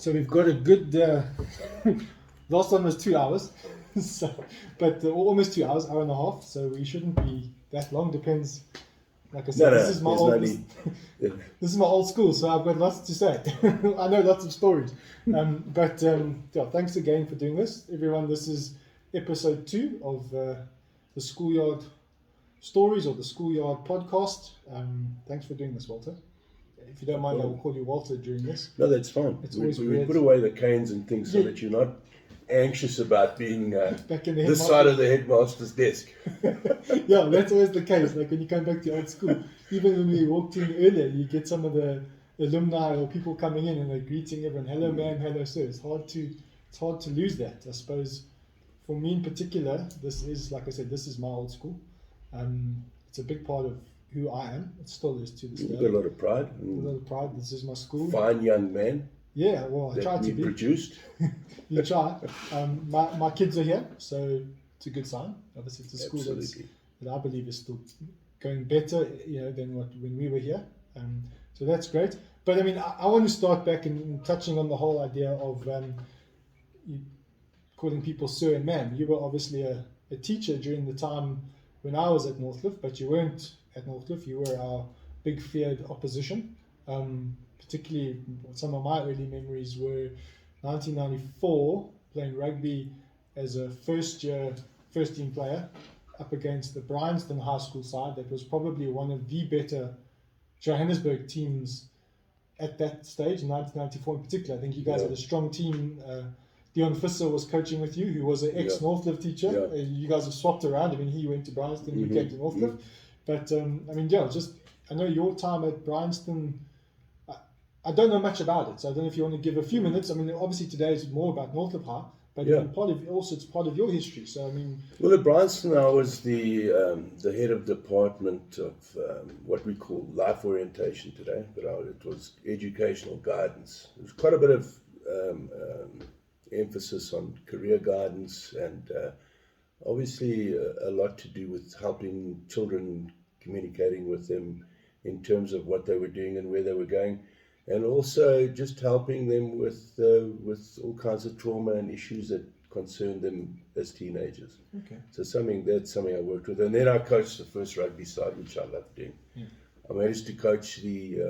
So we've got a good, last one was 2 hours, but almost 2 hours, hour and a half, so we shouldn't be that long, depends. Like I said, this is my old, this is my old school, so I've got lots to say. I know lots of stories. But thanks again for doing this. Everyone, this is episode 2 of the Schoolyard Stories, or the Schoolyard Podcast. Thanks for doing this, Walter. If you don't mind, I will call you Walter during this. No, that's fine. We put away the canes and things so that you're not anxious about being back in this side of the headmaster's desk. Yeah, that's always the case. Like when you come back to old school, even when we walked in earlier, you get some of the alumni or people coming in and they're greeting everyone. Hello, ma'am. Hello, sir. It's hard to lose that. I suppose for me in particular, this is, like I said, this is my old school. It's a big part of who I am. It still is to this day. You've got a lot of pride. A lot of pride. This is my school. Fine young man. Yeah, well, I try to be. Produced. You try. My kids are here, so it's a good sign. Obviously, it's a school that I believe is still going better, than when we were here. So that's great. But I mean, I want to start back in touching on the whole idea of calling people sir and ma'am. You were obviously a teacher during the time when I was at Northcliff, but you weren't at Northcliff. You were our big feared opposition. Particularly, some of my early memories were 1994, playing rugby as a first team player up against the Bryanston High School side. That was probably one of the better Johannesburg teams at that stage, in 1994 in particular. I think you guys had a strong team. Dion Visser was coaching with you, who was an ex-Northcliff teacher. Yeah. You guys have swapped around. I mean, he went to Bryanston, you came to Northcliff. But, I know your time at Bryanston, I don't know much about it, so I don't know if you want to give a few minutes. I mean, obviously today is more about Northcliff High, but it's part of your history. So I mean, well, at Bryanston, I was the head of department of what we call life orientation today, but it was educational guidance. There was quite a bit of emphasis on career guidance, and obviously a lot to do with helping children, communicating with them in terms of what they were doing and where they were going. And also just helping them with all kinds of trauma and issues that concern them as teenagers. Okay. So that's something I worked with. And then I coached the first rugby side, which I loved doing. Yeah. I managed to coach the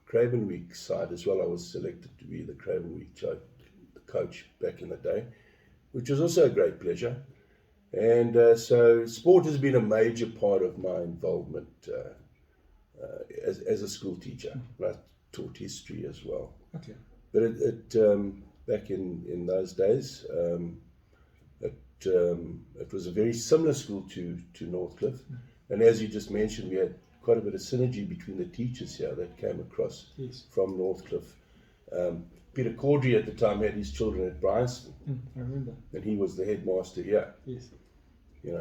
Craven Week side as well. I was selected to be the Craven Week coach back in the day, which was also a great pleasure. And so sport has been a major part of my involvement as a school teacher. I taught history as well. Okay. But it back in those days, it was a very similar school to Northcliff. And as you just mentioned, we had quite a bit of synergy between the teachers here that came across from Northcliff. Peter Caudry at the time had his children at Bryanston. I remember. And he was the headmaster here. Yes.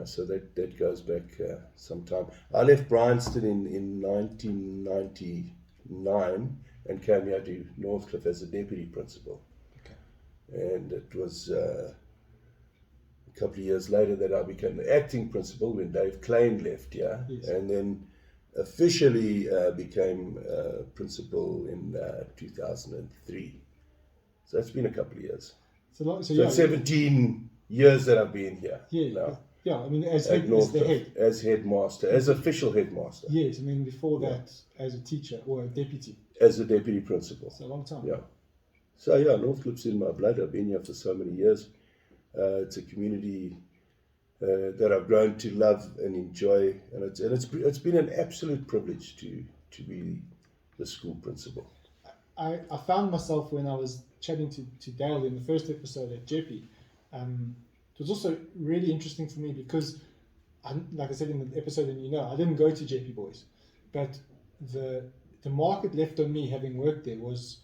So that goes back some time. I left Bryanston in 1999 and came here to Northcliff as a deputy principal. Okay. And it was a couple of years later that I became the acting principal when Dave Klein left here. Yes. And then officially became principal in 2003. So it's been a couple of years. So 17 years that I've been here now. Yeah, I mean, as the head. As headmaster, as official headmaster. Yes, I mean, before that, as a teacher or a deputy. As a deputy principal. It's a long time. Yeah. So, Northcliff's in my blood. I've been here for so many years. It's a community that I've grown to love and enjoy. And it's been an absolute privilege to be the school principal. I found myself when I was chatting to Dale in the first episode at Jeppy. It was also really interesting for me because, like I said in the episode, and I didn't go to JP Boys, but the mark it left on me having worked there was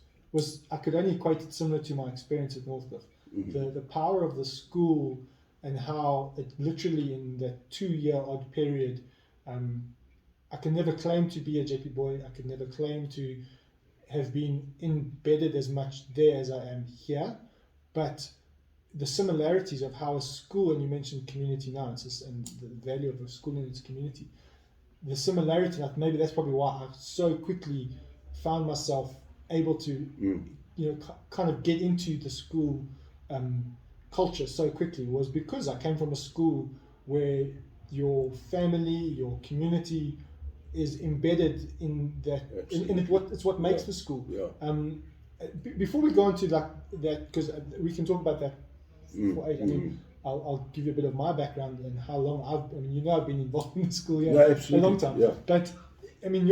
I could only equate it similar to my experience at Northcliff. Mm-hmm. The power of the school and how it literally in that 2-year odd period, I can never claim to be a JP boy. I could never claim to have been embedded as much there as I am here, but the similarities of how a school, and you mentioned community now, and the value of a school in its community, the similarity, maybe that's probably why I so quickly found myself able to, kind of get into the school culture so quickly was because I came from a school where your family, your community is embedded in that. It's what makes the school. Yeah. Before we go into that, because we can talk about that for age. I mean, I'll give you a bit of my background and how long I've been involved in the school a long time. Yeah. But I mean,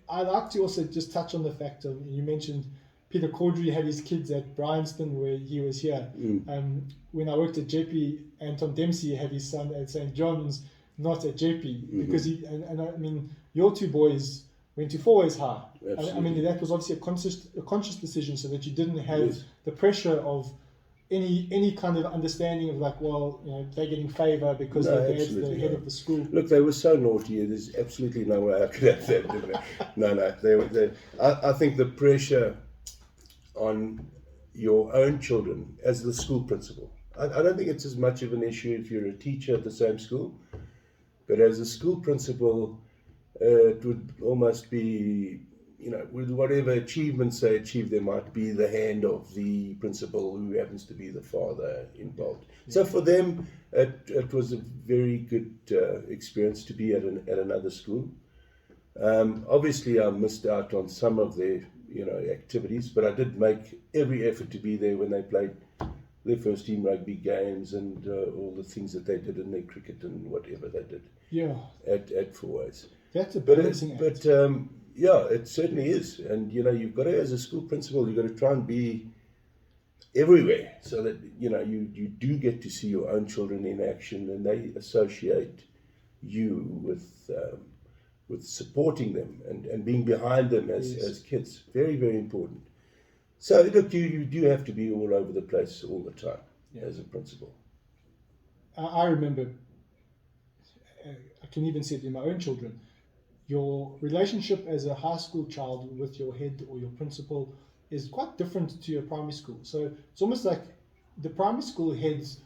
I'd like to also just touch on the fact of, you mentioned Peter Caudry had his kids at Bryanston where he was here. When I worked at JP, Anton Dempsey had his son at St. John's, not at JP, because I mean, your two boys went to Four Ways High. I mean, that was obviously a conscious decision so that you didn't have the pressure of any kind of understanding of like, well, they're getting favour because their dad's the head of the school. Look, they were so naughty. There's absolutely no way I could have that. No. I think the pressure on your own children as the school principal. I don't think it's as much of an issue if you're a teacher at the same school, but as a school principal, it would almost be, with whatever achievements they achieve, there might be the hand of the principal who happens to be the father involved. Yeah. So for them, it was a very good experience to be at another school. Obviously, I missed out on some of their activities, but I did make every effort to be there when they played their first team rugby games and all the things that they did in their cricket and whatever they did. Yeah. At Four Ways. That's a balancing act. But yeah, it certainly is. And you've got to, as a school principal, you've got to try and be everywhere so that you do get to see your own children in action, and they associate you with supporting them and being behind them as kids. Very, very important. So look, you do have to be all over the place all the time as a principal. I remember, I can even see it in my own children, your relationship as a high school child with your head or your principal is quite different to your primary school. So it's almost like the primary school heads,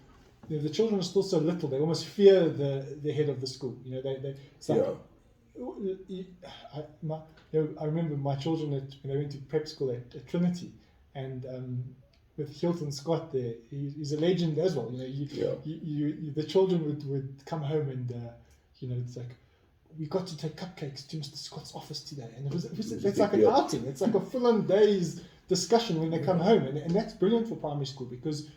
the children are still so little, they almost fear the head of the school. It's like, I remember my children when they went to prep school at Trinity, and with Hilton Scott there, he's a legend as well. The children would come home and it's like, we got to take cupcakes to Mr. Scott's office today, and it's like an outing. It's like a full-on day's discussion when they come home, and that's brilliant for primary school because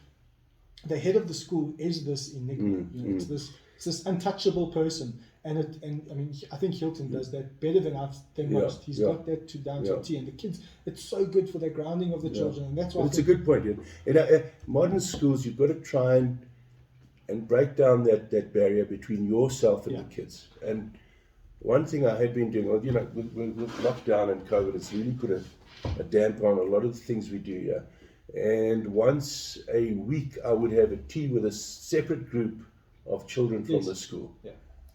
the head of the school is this enigma. It's this untouchable person, and I mean, I think Hilton does that better than most. He's got that down to a T, and the kids, it's so good for the grounding of the children, and that's why. It's a good point. In modern schools, you've got to try and break down that barrier between yourself and the kids. And one thing I had been doing, with lockdown and COVID, it's really put a damper on a lot of the things we do here. And once a week, I would have a tea with a separate group of children from the school,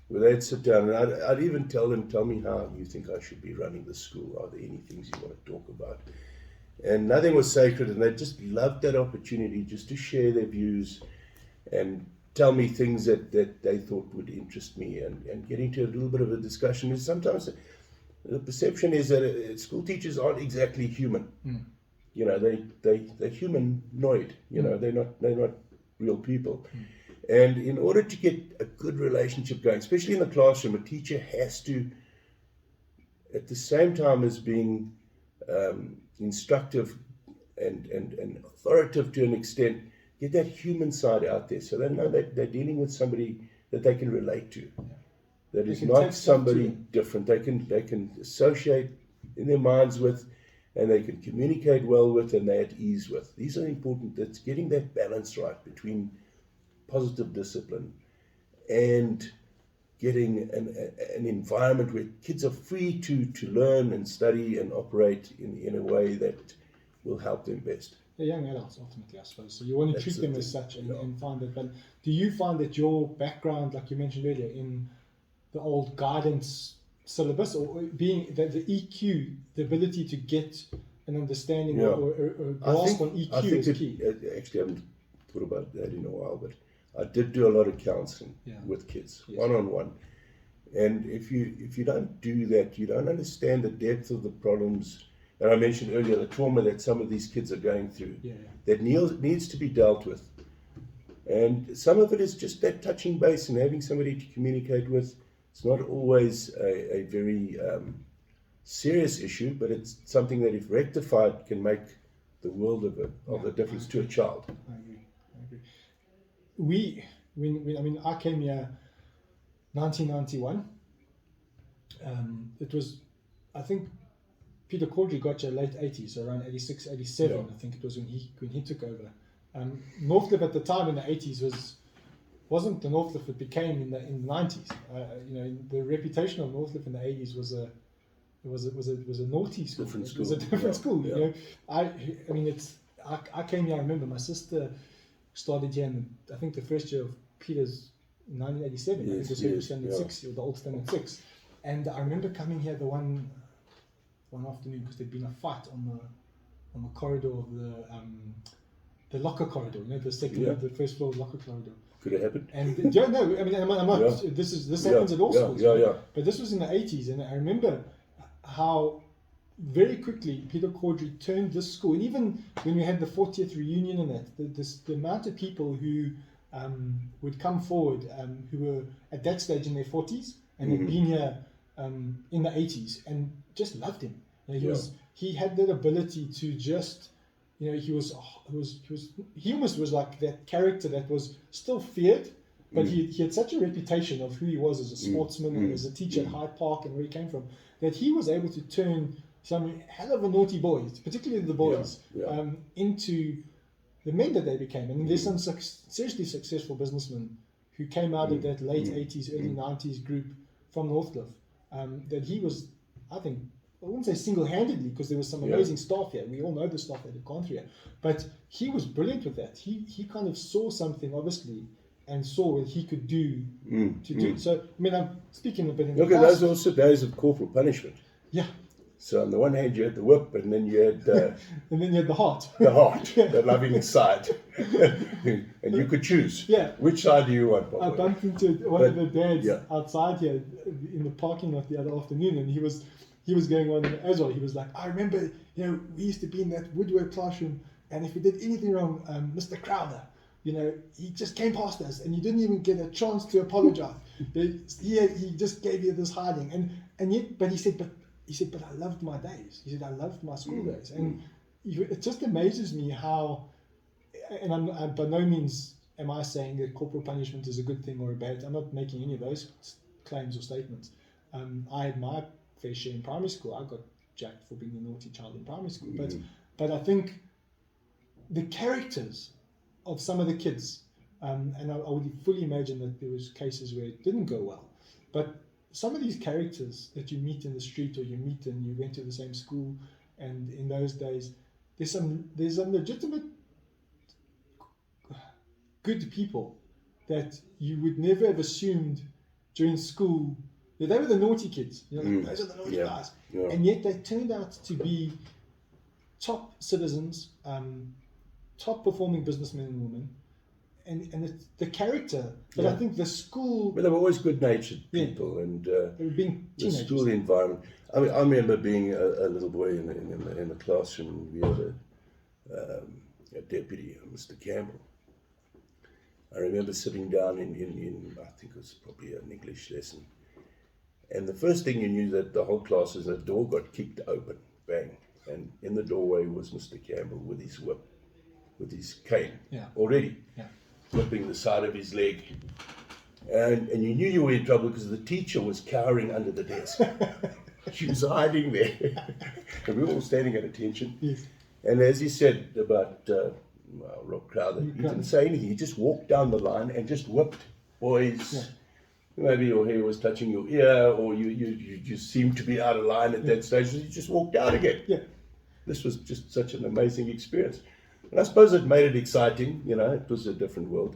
where they'd sit down, and I'd even tell them, tell me how you think I should be running the school. Are there any things you want to talk about? And nothing was sacred, and they just loved that opportunity just to share their views and tell me things that they thought would interest me, and get into a little bit of a discussion. Is sometimes the perception is that school teachers aren't exactly human. They're humanoid. They're not real people. And in order to get a good relationship going, especially in the classroom, a teacher has to, at the same time as being instructive and authoritative to an extent, get that human side out there, so they know that they're dealing with somebody that they can relate to, that is not somebody different. They can associate in their minds with, and they can communicate well with, and they're at ease with. These are important. That's getting that balance right between positive discipline and getting an environment where kids are free to learn and study and operate in a way that will help them best. They're young adults, ultimately, I suppose. So you want to treat them as such and find that balance. Do you find that your background, like you mentioned earlier, in the old guidance syllabus, or being the EQ, the ability to get an understanding or grasp on EQ is key? Actually, I haven't thought about that in a while, but I did do a lot of counselling with kids, one-on-one. And if you don't do that, you don't understand the depth of the problems And I mentioned earlier the trauma that some of these kids are going through Yeah. that needs to be dealt with. And some of it is just that touching base and having somebody to communicate with. It's not always a very serious issue, but it's something that, if rectified, can make the world of a difference to a child. I agree. I came here 1991. It was, I think, Peter Cordry got here late 80s, so around 86, 87, I think it was when he took over. Northcliff at the time in the 80s wasn't the Northcliff it became in the 90s. The reputation of Northcliff in the 80s was a naughty school. It was a different school. Yeah. You know, I came here. I remember my sister started here in I think the first year of Peter's in 1987. I think it was standard 6, or the old standard 6. And I remember coming here the one afternoon because there'd been a fight on the corridor of the locker corridor. The first floor locker corridor. Could it happen? And I'm not. Yeah. This happens at all schools. But this was in the 80s, and I remember how very quickly Peter Cordry turned this school, and even when we had the 40th reunion and that, the amount of people who would come forward who were at that stage in their 40s and had been here in the 80s and just loved him. He had that ability to just, he almost was like that character that was still feared, but he had such a reputation of who he was as a sportsman and as a teacher at Hyde Park and where he came from, that he was able to turn some hell of a naughty boys, particularly the boys, into the men that they became. And there's some seriously successful businessmen who came out of that late 80s, early 90s group from Northcliff, that he was, I think, I wouldn't say single-handedly, because there was some amazing staff here. We all know the staff that have gone through here. But he was brilliant with that. He kind of saw something, obviously, and saw what he could do to do. So, I'm speaking a bit in Look, the those are also days of corporal punishment. Yeah. So on the one hand, you had the whip, and then you had... and then you had the heart. The heart, the loving side. And you could choose. Yeah. Which side do you want, Bob? I bumped into one of the dads outside here in the parking lot the other afternoon, and he was going on as well. He was like, I remember, we used to be in that woodwork classroom, and if we did anything wrong, Mr. Crowder, he just came past us, and you didn't even get a chance to apologize. He just gave you this hiding, and yet, but he said, but I loved my days. He said, I loved my school days, and it just amazes me how, and I'm by no means am I saying that corporal punishment is a good thing or a bad. I'm not making any of those claims or statements. I had my fair share in primary school. I got jacked for being a naughty child in primary school. But I think the characters of some of the kids, and I would fully imagine that there was cases where it didn't go well, but some of these characters that you meet in the street, or you meet and you went to the same school, and in those days, there's some legitimate good people that you would never have assumed during school. They were the naughty kids, those are the naughty guys. Yeah. And yet they turned out to be top citizens, top performing businessmen and women, and it's the character. But I think the school... But they were always good-natured people, and they were being teenagers. The school environment. I remember being a little boy in the classroom. We had a deputy, Mr. Campbell. I remember sitting down in I think it was probably an English lesson. And the first thing you knew that the whole class is the door got kicked open, bang, and in the doorway was Mr. Campbell with his whip, with his cane, already whipping the side of his leg, and you knew you were in trouble because the teacher was cowering under the desk. She was hiding there, and we were all standing at attention. Yes. And as he said about Rob Crowder, he didn't say anything. He just walked down the line and just whipped boys. Yeah. Maybe your hair was touching your ear, or you just seemed to be out of line at that stage, so you just walked out again. Yeah. This was just such an amazing experience. And I suppose it made it exciting, it was a different world.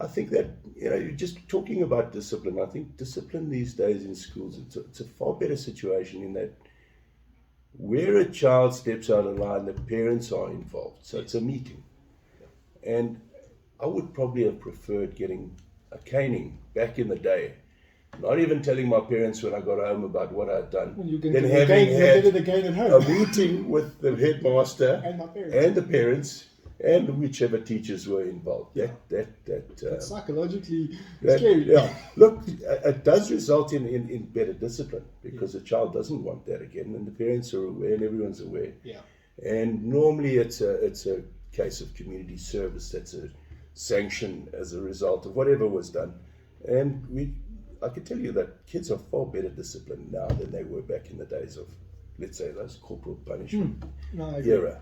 I think that, you're just talking about discipline. I think discipline these days in schools, it's a far better situation in that where a child steps out of line, the parents are involved. So it's a meeting. And I would probably have preferred getting a caning back in the day not even telling my parents when I got home about what I'd done. Well, you're going then to having had the game at home. a meeting with the headmaster And my parents. and the parents and whichever teachers were involved. That's psychologically scary. Yeah, look, it does result in better discipline because the child doesn't want that again, and the parents are aware and everyone's aware. Yeah. And normally it's a case of community service that's a sanction as a result of whatever was done. And I can tell you that kids are far better disciplined now than they were back in the days of, let's say, those corporal punishment era.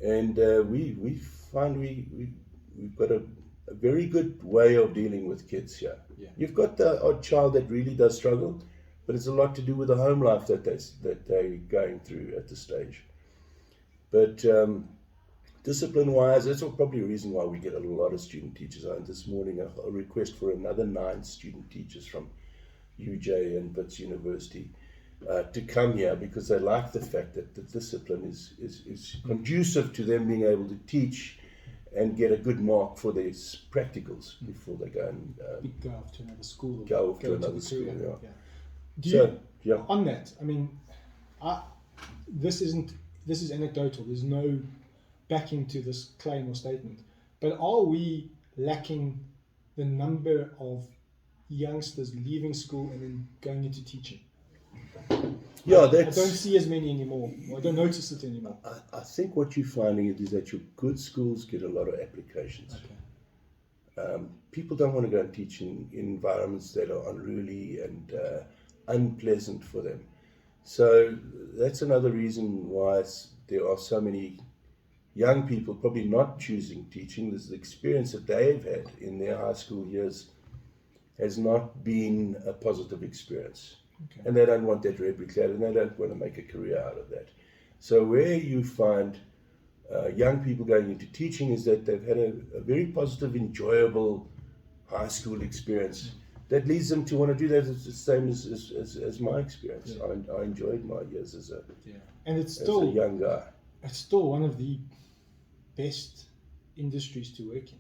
And we find we've got a very good way of dealing with kids here. Yeah. You've got the odd child that really does struggle, but it's a lot to do with the home life that they're going through at the stage. But discipline-wise, that's probably a reason why we get a lot of student teachers. This morning a request for another 9 student teachers from UJ and Wits University to come here because they like the fact that the discipline is conducive to them being able to teach and get a good mark for their practicals before they go and go off to another school. Go off to another school. Yeah. On that, I mean, this is anecdotal. There's no backing to this claim or statement. But are we lacking the number of youngsters leaving school and then going into teaching? Yeah, I don't see as many anymore. I don't notice it anymore. I think what you're finding is that your good schools get a lot of applications. Okay. People don't want to go and teach in environments that are unruly and unpleasant for them. So that's another reason why there are so many young people probably not choosing teaching. This is the experience that they've had in their high school years has not been a positive experience. Okay. And they don't want that replicated, and they don't want to make a career out of that. So where you find young people going into teaching is that they've had a very positive, enjoyable high school experience that leads them to want to do that. It's the same as my experience. Yeah. I enjoyed my years as a a young guy. It's still one of the best industries to work in.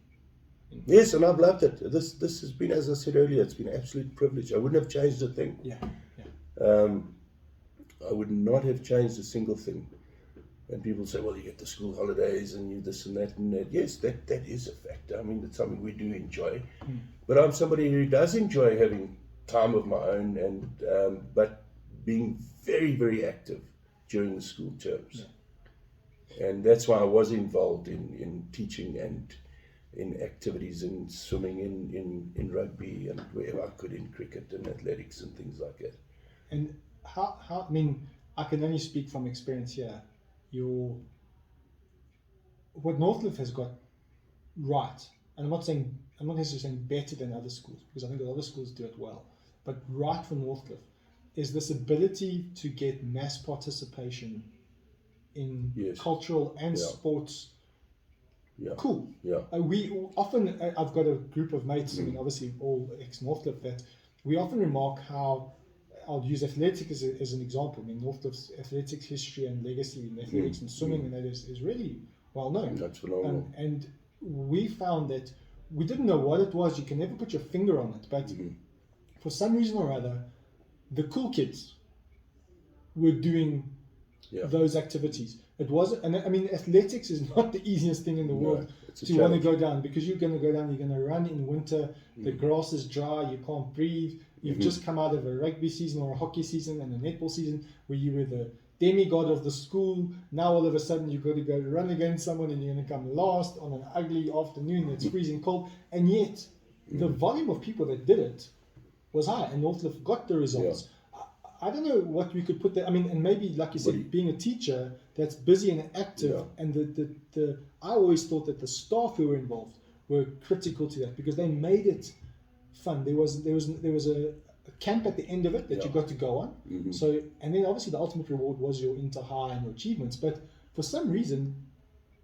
Yes, and I've loved it. This has been, as I said earlier, it's been an absolute privilege. I wouldn't have changed a thing. I would not have changed a single thing. And people say, well, you get the school holidays and you this and that and that. Yes, that is a factor. I mean, it's something we do enjoy. But I'm somebody who does enjoy having time of my own and but being very, very active during the school terms. And that's why I was involved in teaching and in activities in swimming, in rugby, and wherever I could, in cricket and athletics and things like that. And how I mean, I can only speak from experience here. What Northcliff has got right, and I'm not necessarily saying better than other schools, because I think that other schools do it well, but right for Northcliff is this ability to get mass participation in cultural and sports. Cool. We often, I've got a group of mates, I mean, obviously all ex-Northcliff, that we often remark how, I'll use athletics as an example. I mean, Northcliff's athletics history and legacy in athletics and swimming and that is really well known. That's phenomenal. And we found that we didn't know what it was. You can never put your finger on it, but for some reason or other, the cool kids were doing those activities. It wasn't, and I mean, athletics is not the easiest thing in the world to want to go down, because you're going to go down, you're going to run in winter, the grass is dry, you can't breathe, you've just come out of a rugby season or a hockey season and a netball season where you were the demigod of the school. Now all of a sudden you've got to go run against someone and you're going to come last on an ugly afternoon that's freezing cold, and yet the volume of people that did it was high, and Northcliff got the results. I don't know what we could put there. I mean, and maybe, like you said, being a teacher that's busy and active, and the I always thought that the staff who were involved were critical to that, because they made it fun. There was a camp at the end of it that you got to go on. So, and then obviously the ultimate reward was your inter-high and your achievements. But for some reason,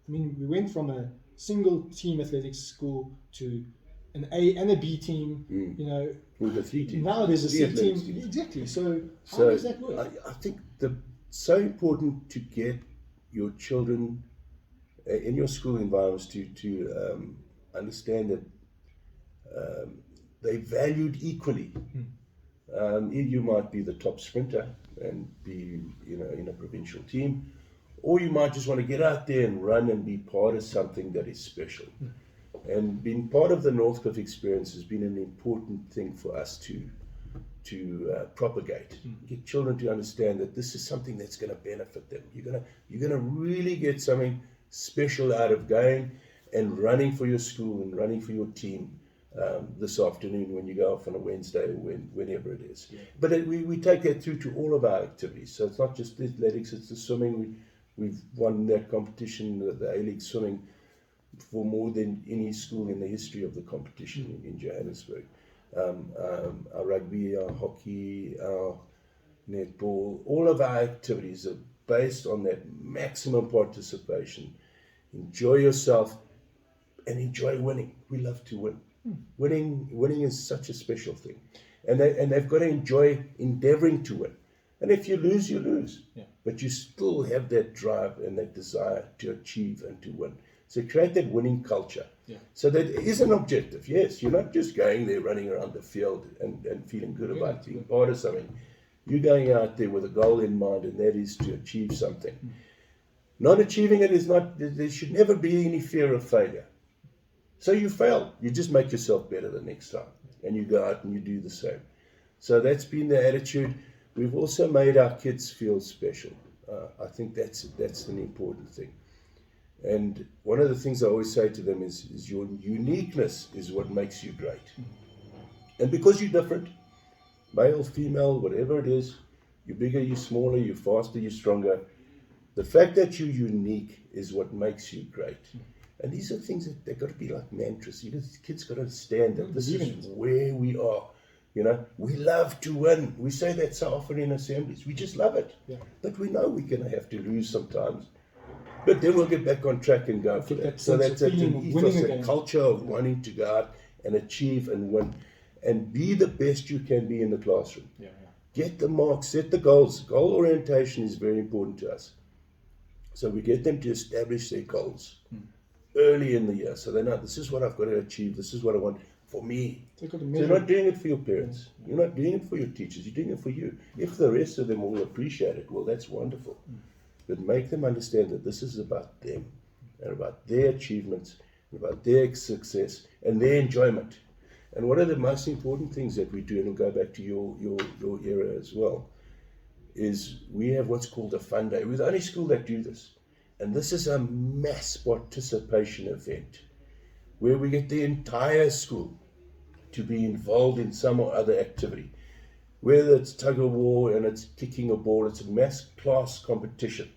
I mean, we went from a single team athletics school to an A and a B team, you know. With the 3 teams. Now there's a C team. Exactly. So how does that work? I think it's so important to get your children in your school environments to understand that they're valued equally. You might be the top sprinter and be, in a provincial team, or you might just want to get out there and run and be part of something that is special. And being part of the Northcliff experience has been an important thing for us to propagate. Get children to understand that this is something that's going to benefit them. You're gonna really get something special out of going and running for your school and running for your team this afternoon when you go off on a Wednesday or whenever it is. Yeah. But we take that through to all of our activities. So it's not just the athletics, it's the swimming. We've won that competition, the A-League swimming, for more than any school in the history of the competition in Johannesburg. Our rugby, our hockey, our netball, all of our activities are based on that maximum participation. Enjoy yourself and enjoy winning. We love to win. Winning is such a special thing. And they've got to enjoy endeavoring to win. And if you lose, you lose. Yeah. But you still have that drive and that desire to achieve and to win. So create that winning culture. Yeah. So that is an objective. Yes, you're not just going there running around the field and feeling good about being part of something. You're going out there with a goal in mind, and that is to achieve something. Not achieving it is not, there should never be any fear of failure. So you fail, you just make yourself better the next time. And you go out and you do the same. So that's been the attitude. We've also made our kids feel special. I think that's an important thing. And one of the things I always say to them is your uniqueness is what makes you great. And because you're different, male, female, whatever it is, you're bigger, you're smaller, you're faster, you're stronger, the fact that you're unique is what makes you great. And these are things that they've got to be like mantras. Kids got to understand that this is where we are. We love to win. We say that so often in assemblies. We just love it. Yeah. But we know we're going to have to lose sometimes. But then we'll get back on track and go for that. So that's an ethos, a culture of wanting to go out and achieve and win. And be the best you can be in the classroom. Yeah. Get the marks, set the goals. Goal orientation is very important to us. So we get them to establish their goals early in the year. So they know this is what I've got to achieve. This is what I want for me. So you're not doing it for your parents. You're not doing it for your teachers. You're doing it for you. If the rest of them will appreciate it, well, that's wonderful. But make them understand that this is about them and about their achievements and about their success and their enjoyment. And one of the most important things that we do, and we'll go back to your era as well, is we have what's called a fun day. We're the only school that do this. And this is a mass participation event where we get the entire school to be involved in some or other activity. Whether it's tug of war and it's kicking a ball, it's a mass class competition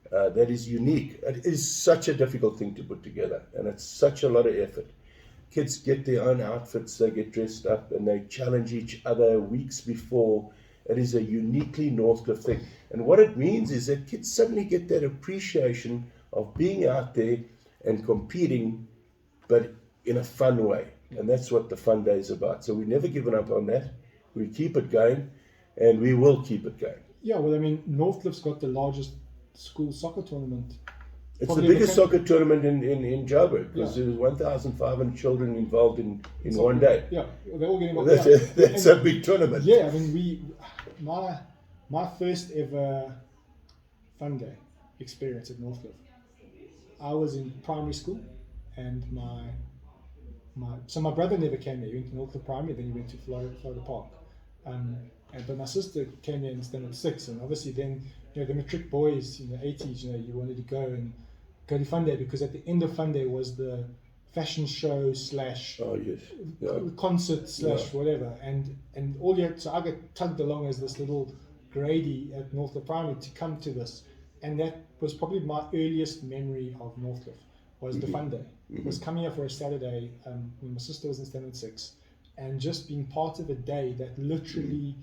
that is unique. It is such a difficult thing to put together, and it's such a lot of effort. Kids get their own outfits, they get dressed up, and they challenge each other weeks before. It is a uniquely Northcliff thing. And what it means is that kids suddenly get that appreciation of being out there and competing, but in a fun way. And that's what the fun day is about. So we've never given up on that. We keep it going, and we will keep it going. Yeah, well, I mean, Northcliff's got the largest school soccer tournament. It's the biggest soccer tournament in Joburg, because there was 1,500 children involved in one day. Yeah, they're all getting involved. That's a big tournament. Yeah, I mean, my first ever fun day experience at Northcliff, I was in primary school, and my brother never came here. He went to Northcliff Primary, then he went to Florida Park. But my sister came here in standard 6, and obviously then, the matric boys in the 80s, you wanted to go to fun day, because at the end of fun day was the fashion show / concert / whatever, and all you had, so I got tugged along as this little Grady at Northcliff Primary to come to this, and that was probably my earliest memory of Northcliff, was the fun day. Was coming here for a Saturday when my sister was in standard 6, and just being part of a day that literally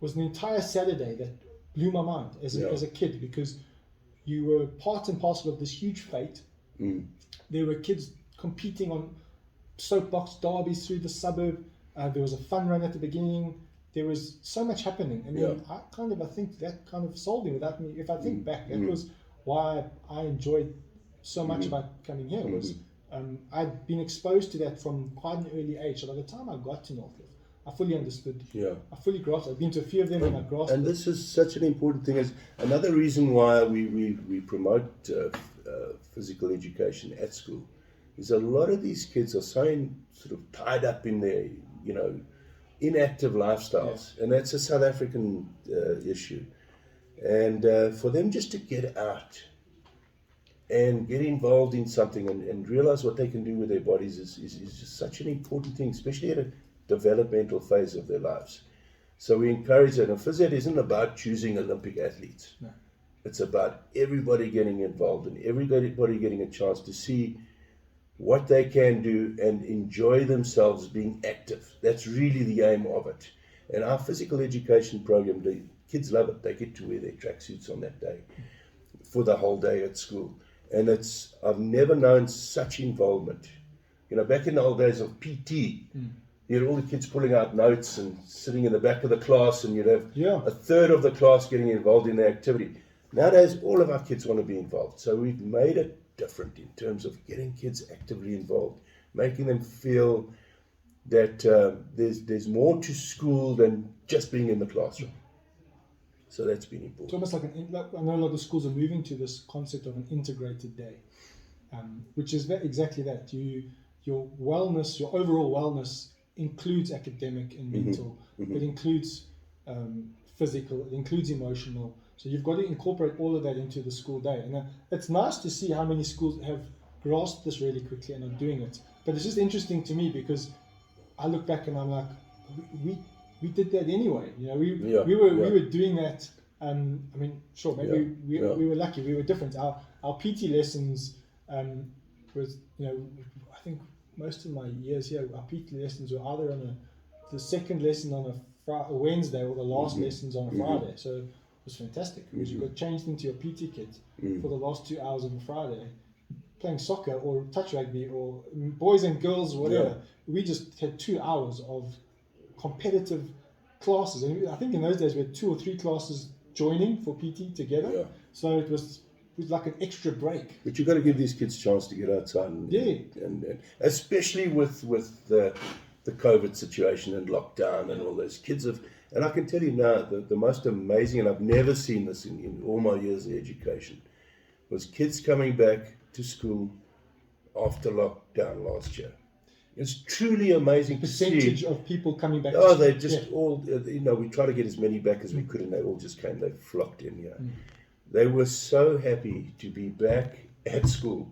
was an entire Saturday that blew my mind as a kid, because you were part and parcel of this huge fete. There were kids competing on soapbox derbies through the suburb. There was a fun run at the beginning. There was so much happening. I mean, I think that kind of sold me without me. If I think back, that was why I enjoyed so much about coming here. Was I'd been exposed to that from quite an early age. So by the time I got to Northcliff, I fully understood. Yeah. I fully grasped. I've been to a few of them and I grasped And it. this is such an important thing. Is another reason why we promote physical education at school. Is a lot of these kids are so sort of tied up in their, inactive lifestyles. Yeah. And that's a South African issue. And for them just to get out and get involved in something and realize what they can do with their bodies is just such an important thing, especially at a developmental phase of their lives. So we encourage that. And phys ed isn't about choosing Olympic athletes. No. It's about everybody getting involved and everybody getting a chance to see what they can do and enjoy themselves being active. That's really the aim of it. And our physical education program, the kids love it. They get to wear their tracksuits on that day for the whole day at school. And I've never known such involvement. Back in the old days of PT, you had all the kids pulling out notes and sitting in the back of the class, and you'd have a third of the class getting involved in the activity. Nowadays, all of our kids want to be involved. So we've made it different in terms of getting kids actively involved, making them feel that there's more to school than just being in the classroom. So that's been important. It's almost like I know a lot of schools are moving to this concept of an integrated day, which is exactly that. Your wellness, your overall wellness includes academic and mental. It includes physical. It includes emotional. So you've got to incorporate all of that into the school day. And it's nice to see how many schools have grasped this really quickly and are doing it. But it's just interesting to me because I look back and I'm like, we did that anyway. We were doing that. Sure, maybe we were lucky. We were different. Our PT lessons was, I think most of my years here, our PT lessons were either on the second lesson on a Wednesday or the last lessons on a Friday. So it was fantastic because you got changed into your PT kit for the last 2 hours of a Friday, playing soccer or touch rugby or boys and girls, whatever. We just had 2 hours of competitive classes, and I think in those days we had 2 or 3 classes joining for PT together. So it was like an extra break. But you've got to give these kids a chance to get outside, and especially with the COVID situation and lockdown and all those kids have. And I can tell you now, the most amazing, and I've never seen this in all my years of education, was kids coming back to school after lockdown last year. It's truly amazing to see. Percentage of people coming back. Oh, they just all, we try to get as many back as we could, and they all just came, they flocked in here. They were so happy to be back at school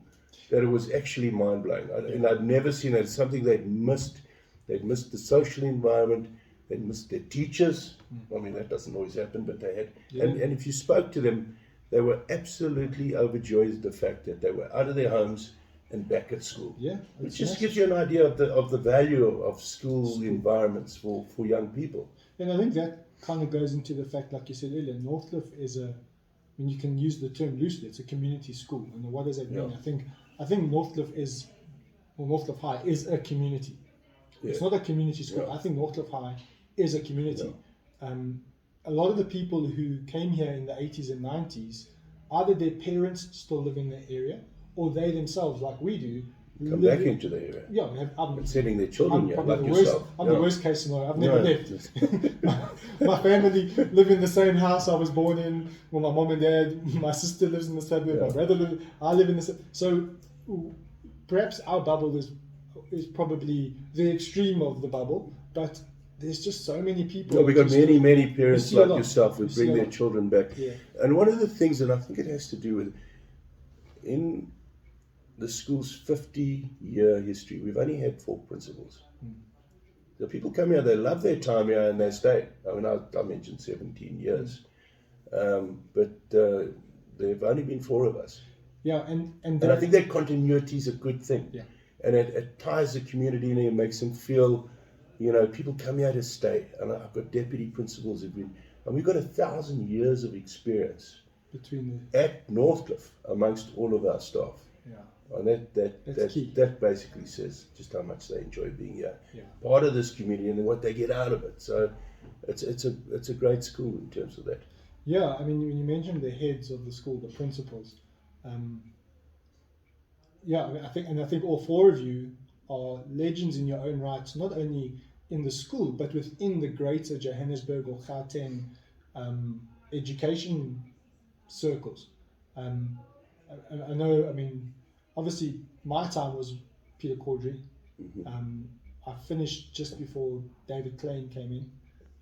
that it was actually mind-blowing. And I'd never seen that. It's something they'd missed. They'd missed the social environment. They'd missed their teachers. I mean, that doesn't always happen, but they had. And if you spoke to them, they were absolutely overjoyed at the fact that they were out of their homes and back at school. It just gives you an idea of the value of school environments for young people. And I think that kind of goes into the fact, like you said earlier, Northcliff is you can use the term loosely, it's a community school. And what does that mean? I think Northcliff Northcliff High is a community. It's not a community school. I think Northcliff High is a community. A lot of the people who came here in the 80s and 90s, either their parents still live in the area, or they themselves, like we do, come back into the area. And sending their children here, like yourself. I'm the worst case scenario. I've never left. My family live in the same house I was born in. Well, my mom and dad, my sister lives in the suburb, my brother I live in the suburb. So perhaps our bubble is probably the extreme of the bubble, but there's just so many people. We've got many parents like yourself who bring their children back. And one of the things, and I think it has to do with, in the school's 50-year history, we've only had 4 principals. The people come here, they love their time here and they stay. I mean, I mentioned 17 years. But there have only been 4 of us. And I think that continuity is a good thing. And it ties the community in and makes them feel, people come here to stay. And I've got deputy principals who've been, and we've got 1,000 years of experience at Northcliff amongst all of our staff. And that basically says just how much they enjoy being here, part of this community, and what they get out of it. So it's a great school in terms of that. I mean, when you mentioned the heads of the school, the principals, I think all 4 of you are legends in your own rights, not only in the school, but within the greater Johannesburg or Gauteng education circles. I know, I mean, obviously my time was Peter Caudry. I finished just before David Klein came in,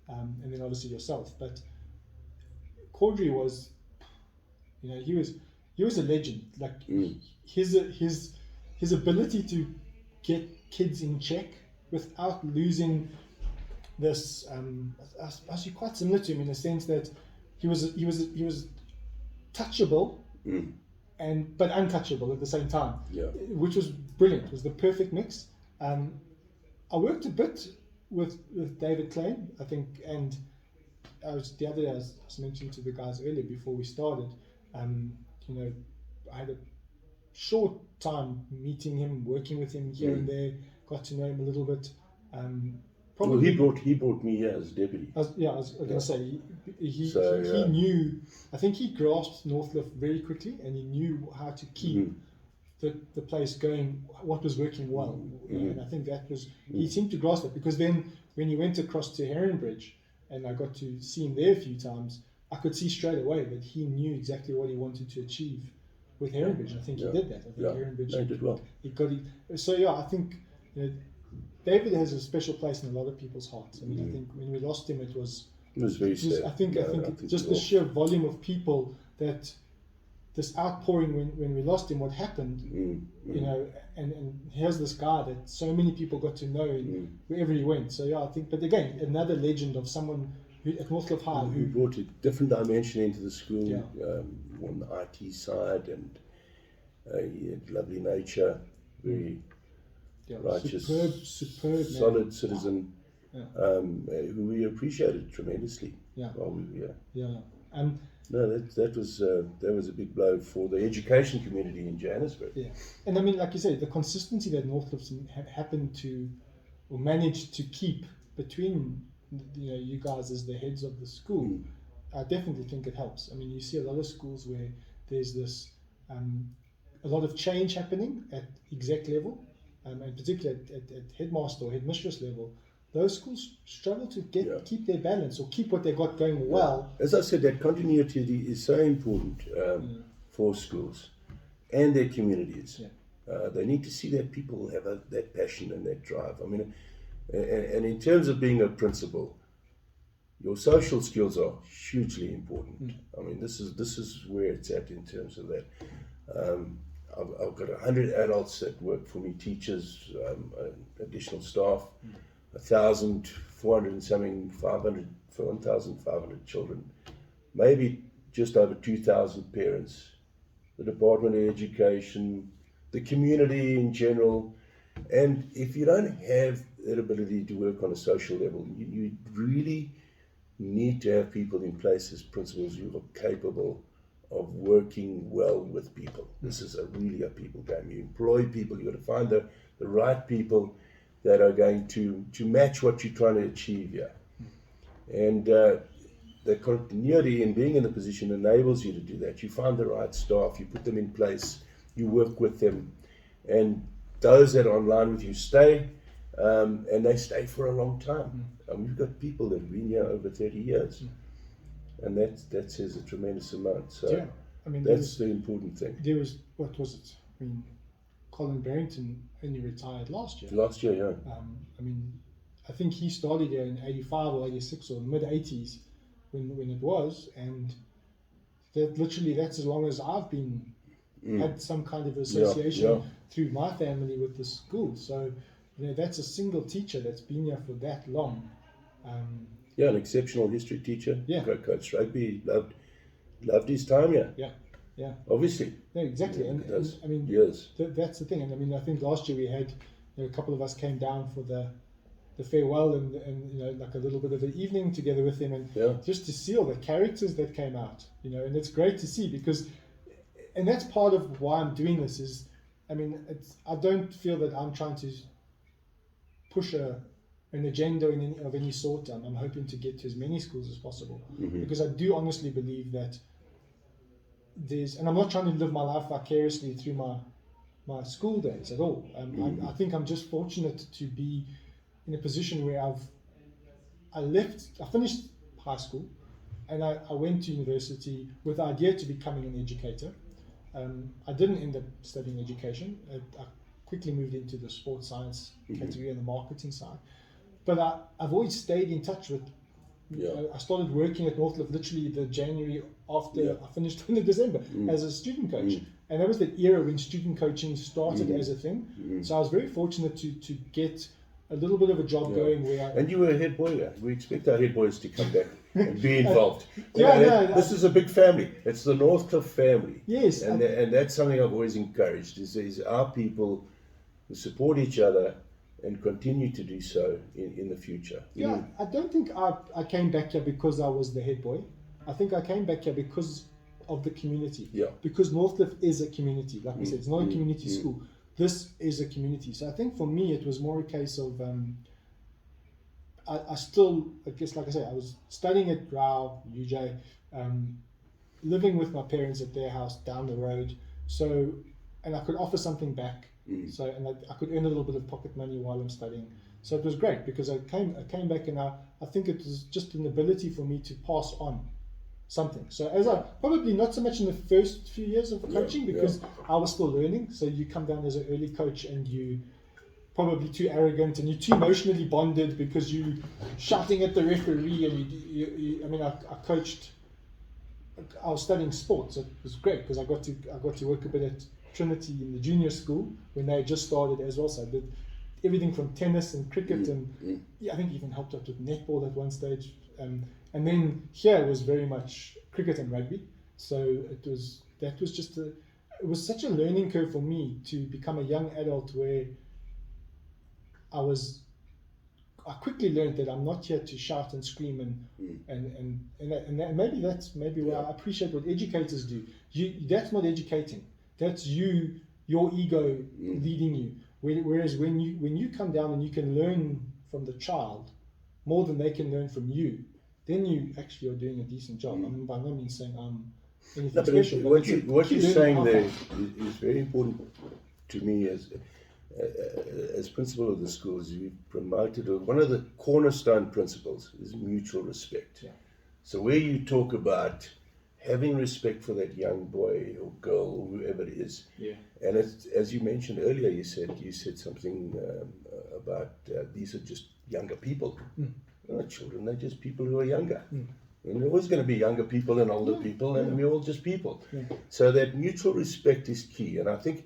and then obviously yourself. But Caudry was, you know, he was a legend. Like his ability to get kids in check without losing this. Actually, quite similar to him in the sense that he was touchable, but untouchable at the same time. Yeah. Which was brilliant. It was the perfect mix. I worked a bit with David Klein, I think, and the other day I was mentioning to the guys earlier before we started. You know, I had a short time meeting him, working with him here and there. Got to know him a little bit. Probably he brought me here as deputy. I was going to say he knew. I think he grasped Northcliff very quickly, and he knew how to keep the place going. What was working well, and I think that was he seemed to grasp it, because then when he went across to Heronbridge, and I got to see him there a few times, I could see straight away that he knew exactly what he wanted to achieve with Heronbridge. I think he did that. I think Heronbridge did well. He got it. So I think, you know, David has a special place in a lot of people's hearts. I mean, I think when we lost him, it was very sad. I think just the sheer volume of people that this outpouring when we lost him, what happened, you know, and here's this guy that so many people got to know wherever he went. So I think, but again, another legend of someone who, at Northcliff High, who brought a different dimension into the school, on the IT side, and he had lovely nature, very righteous, superb solid man. citizen, who we appreciated tremendously. While we were here. No, that was a big blow for the education community in Johannesburg. Yeah, and I mean, like you said, the consistency that Northcliff's happened to, or managed to keep between, you know, you guys as the heads of the school, I definitely think it helps. I mean, you see a lot of schools where there's this, a lot of change happening at exec level, and particularly at headmaster or headmistress level. Those schools struggle to keep their balance or keep what they got going well. As I said, that continuity is so important for schools and their communities. They need to see that people have that passion and that drive. I mean, and in terms of being a principal, your social skills are hugely important. I mean, this is where it's at in terms of that. I've got 100 adults that work for me, teachers, additional staff. 1,400 and something, 500 for 1,500 children, maybe just over 2,000 parents, the Department of Education, the community in general. And if you don't have that ability to work on a social level, you really need to have people in place as principals who are capable of working well with people. This is really a people game. You employ people, you've got to find the right people that are going to match what you're trying to achieve here. And the continuity in being in the position enables you to do that. You find the right staff, you put them in place, you work with them, and those that are online with you stay, and they stay for a long time. And we've got people that have been here over 30 years, and that says a tremendous amount. So I mean, that's the important thing. There was, what was it? I mean, Colin Barrington only retired last year. I mean, I think he started here in 85 or 86 or mid 80s when it was, and that's as long as I've been had some kind of association through my family with the school. So, you know, that's a single teacher that's been here for that long. An exceptional history teacher. Great coach rugby. Loved his time here. Yeah. Obviously. No, exactly. And I mean, yes. That's the thing. And I mean, I think last year we had, you know, a couple of us came down for the farewell and you know, like a little bit of an evening together with him, and just to see all the characters that came out, you know, and it's great to see, because, and that's part of why I'm doing this is, I mean, I don't feel that I'm trying to push an agenda of any sort. I'm hoping to get to as many schools as possible, because I do honestly believe that and I'm not trying to live my life vicariously through my school days at all. I think I'm just fortunate to be in a position where I finished high school, and I went to university with the idea to becoming an educator. I didn't end up studying education. I quickly moved into the sports science category and the marketing side. But I've always stayed in touch with. I started working at Northcliff literally the January after I finished in December as a student coach. And that was the era when student coaching started as a thing. So I was very fortunate to get a little bit of a job going where and you were a head boy. We expect our head boys to come back and be involved. This is a big family. It's the Northcliff family. Yes. And that's something I've always encouraged, is our people who support each other and continue to do so in the future. I don't think I came back here because I was the head boy. I think I came back here because of the community. Because Northcliff is a community. Like we said, it's not a community school. This is a community. So I think for me, it was more a case of, I still, I guess, like I said, I was studying at Grau, UJ, living with my parents at their house down the road. So, and I could offer something back. So, and I could earn a little bit of pocket money while I'm studying. So it was great because I came back, and I think it was just an ability for me to pass on something. So as I probably not so much in the first few years of coaching because I was still learning. So you come down as an early coach and you probably too arrogant and you're too emotionally bonded because you shouting at the referee and I coached. I was studying sports. So it was great because I got to work a bit at Trinity in the junior school when they had just started as well. So I did everything from tennis and cricket and I think even helped out with netball at one stage. And then here was very much cricket and rugby. So it was such a learning curve for me to become a young adult where I quickly learned that I'm not here to shout and scream and maybe that's why I appreciate what educators do. That's not educating. That's your ego leading you. Whereas when you come down and you can learn from the child more than they can learn from you, then you actually are doing a decent job. I mean, by no means saying anything special. What you're saying there is very important to me as principal of the schools. You've promoted one of the cornerstone principles is mutual respect. So where you talk about having respect for that young boy or girl or whoever it is, and it's, as you mentioned earlier, you said something about these are just younger people. They're not children, they're just people who are younger. And there are always going to be younger people and older people, and we're all just people. So that mutual respect is key. And I think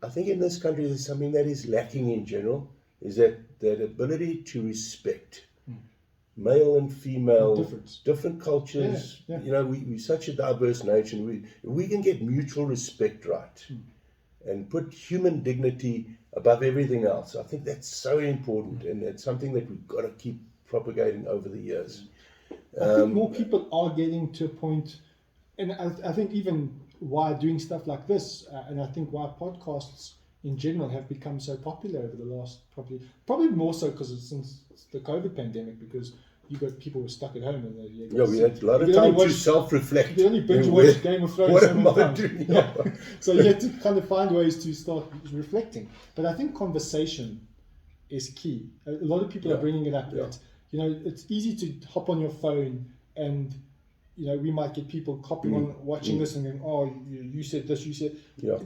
in this country there's something that is lacking in general, is that ability to respect male and female, different cultures. We're such a diverse nation. We can get mutual respect right and put human dignity above everything else. I think that's so important, and it's something that we've got to keep propagating over the years. I think more people are getting to a point, and I think even why doing stuff like this, and I think why podcasts in general have become so popular over the last probably more so because since the COVID pandemic, because you got people who were stuck at home and we had a lot of time to self-reflect. You could only binge watch Game of Thrones. What am I doing? So you had to kind of find ways to start reflecting. But I think conversation is key. A lot of people are bringing it up. That, it's easy to hop on your phone and we might get people copying on watching this and going, oh, you said this, you said.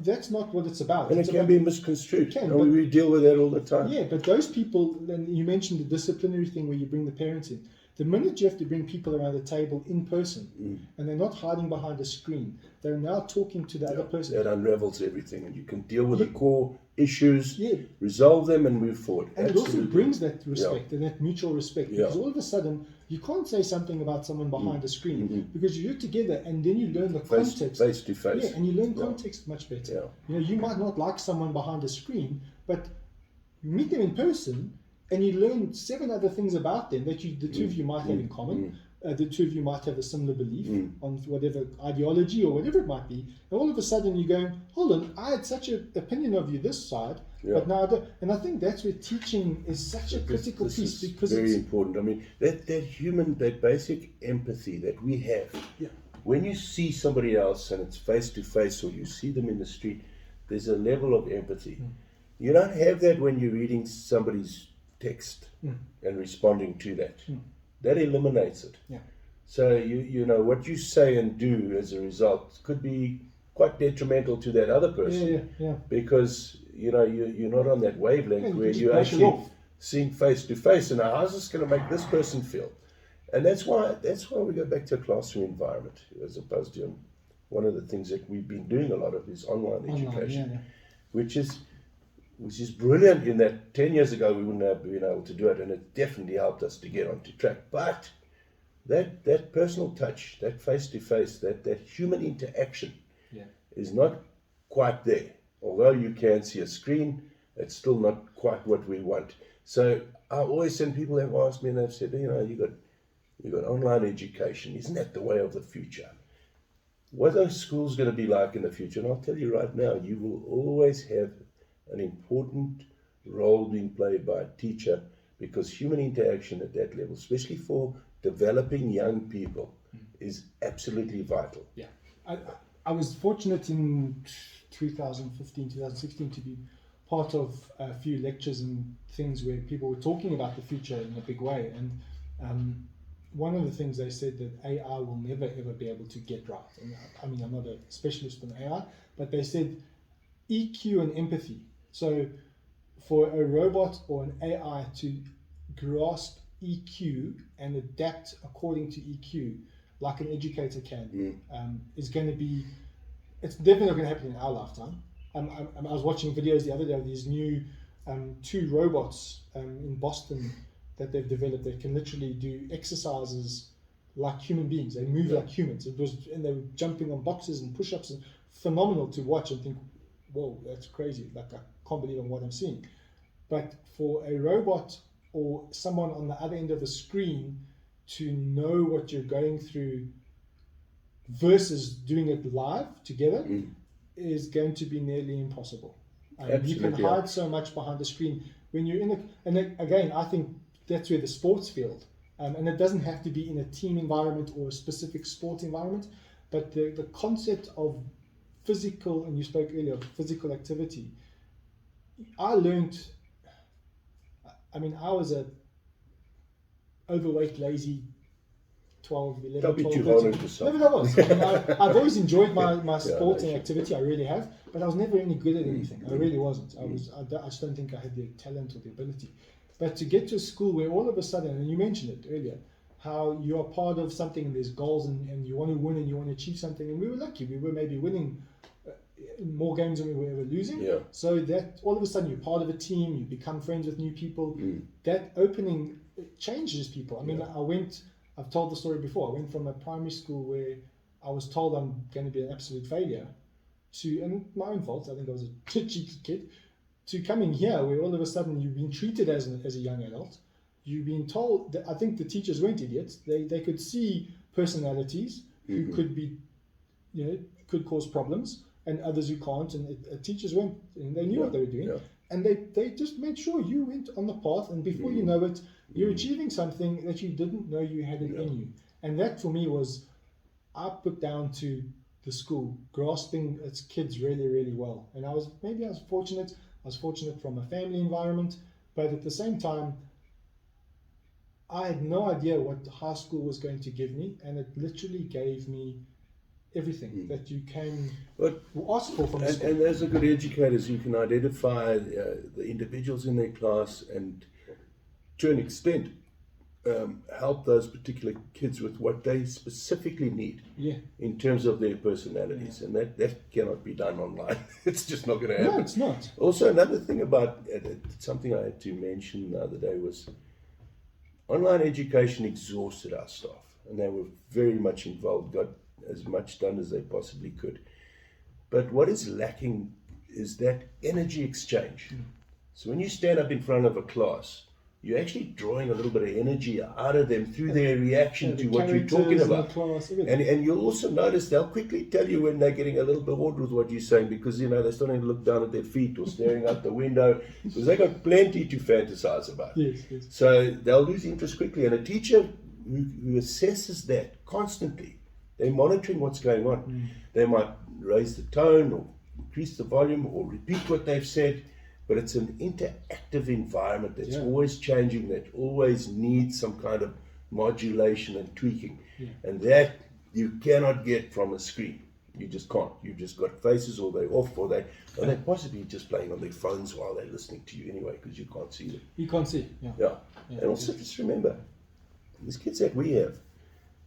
That's not what it's about. And it can be misconstrued. We deal with that all the time. Yeah, but those people, and you mentioned the disciplinary thing where you bring the parents in. The minute you have to bring people around the table in person, and they're not hiding behind a screen, they're now talking to the other person. That unravels everything, and you can deal with the core issues, resolve them, and move forward. And it also brings that respect and that mutual respect, because all of a sudden you can't say something about someone behind a screen because you're together, and then you learn the context face to face. Yeah, and you learn context much better. You might not like someone behind a screen, but you meet them in person. And you learn 7 other things about them that the two of you might have in common. The two of you might have a similar belief on whatever ideology or whatever it might be. And all of a sudden you're going, hold on, I had such an opinion of you this side, but now I don't. And I think that's where teaching is such a critical piece, because it's very important. I mean, that basic empathy that we have. When you see somebody else and it's face to face, or you see them in the street, there's a level of empathy. You don't have that when you're reading somebody's text and responding to that. That eliminates it. Yeah. So you know what you say and do as a result could be quite detrimental to that other person. Yeah. Because you know you're not on that wavelength where you're brush it actually off. seeing face to face. And how's this going to make this person feel? And that's why we go back to a classroom environment as opposed to one of the things that we've been doing a lot of is online education, which is brilliant in that 10 years ago we wouldn't have been able to do it, and it definitely helped us to get onto track. But that personal touch, that face-to-face, that human interaction is not quite there. Although you can see a screen, it's still not quite what we want. So I always send people have asked me and they've said, you know, you got online education. Isn't that the way of the future? What are schools going to be like in the future? And I'll tell you right now, you will always have an important role being played by a teacher, because human interaction at that level, especially for developing young people, is absolutely vital. Yeah. I was fortunate in 2015, 2016 to be part of a few lectures and things where people were talking about the future in a big way. And one of the things they said that AI will never ever be able to get right. And I mean, I'm not a specialist in AI, but they said EQ and empathy. So for a robot or an AI to grasp EQ and adapt according to EQ, like an educator can, is going to be, it's definitely not going to happen in our lifetime. I was watching videos the other day of these new 2 robots in Boston that they've developed that can literally do exercises like human beings. They move like humans. And they were jumping on boxes and push-ups, and phenomenal to watch and think, whoa, that's crazy. Like, I can't believe in what I'm seeing. But for a robot or someone on the other end of the screen to know what you're going through versus doing it live together is going to be nearly impossible. You can hide so much behind the screen when you're in and again, I think that's where the sports field, and it doesn't have to be in a team environment or a specific sport environment, but the concept of physical, and you spoke earlier of physical activity. I learned, I mean, I was a overweight, lazy 12, 11, Don't be 12, too 13. hard on yourself. No, but I was. I mean, I've always enjoyed my sport and activity. I really have, but I was never any good at anything. I really wasn't. I just don't think I had the talent or the ability. But to get to a school where all of a sudden, and you mentioned it earlier, how you are part of something and there's goals and you want to win and you want to achieve something, and we were lucky. We were maybe winning more games than we were ever losing. Yeah. So that all of a sudden you're part of a team, you become friends with new people. That opening changes people. I mean, I've told the story before. I went from a primary school where I was told I'm going to be an absolute failure to, and my own fault, I think I was a cheeky kid, to coming here where all of a sudden you've been treated as a young adult. You've been told that, I think the teachers weren't idiots. They could see personalities who could be, could cause problems, and others who can't. And teachers weren't, and they knew what they were doing. Yeah. And they just made sure you went on the path, and before you know it, you're achieving something that you didn't know you had it in you. And that for me was, I put down to the school grasping its kids really, really well. And I was fortunate. I was fortunate from a family environment, but at the same time, I had no idea what high school was going to give me, and it literally gave me everything that you can ask for from school. And as a good educators, you can identify the individuals in their class and, to an extent, help those particular kids with what they specifically need in terms of their personalities. And that cannot be done online. It's just not going to happen. No, it's not. Also, another thing about something I had to mention the other day was online education exhausted our staff, and they were very much involved, got as much done as they possibly could. But what is lacking is that energy exchange. So when you stand up in front of a class, you're actually drawing a little bit of energy out of them through their reaction to what you're talking about. And you'll also notice they'll quickly tell you when they're getting a little bit bored with what you're saying, because they're starting to look down at their feet or staring out the window, because they've got plenty to fantasize about. Yes. So they'll lose interest quickly. And a teacher who assesses that constantly, they're monitoring what's going on. They might raise the tone or increase the volume or repeat what they've said. but it's an interactive environment that's always changing, that always needs some kind of modulation and tweaking. And that you cannot get from a screen. You just can't. You've just got faces, or they're off, or they're possibly just playing on their phones while they're listening to you anyway, because you can't see them. You can't see. Yeah. And also just remember, these kids that we have,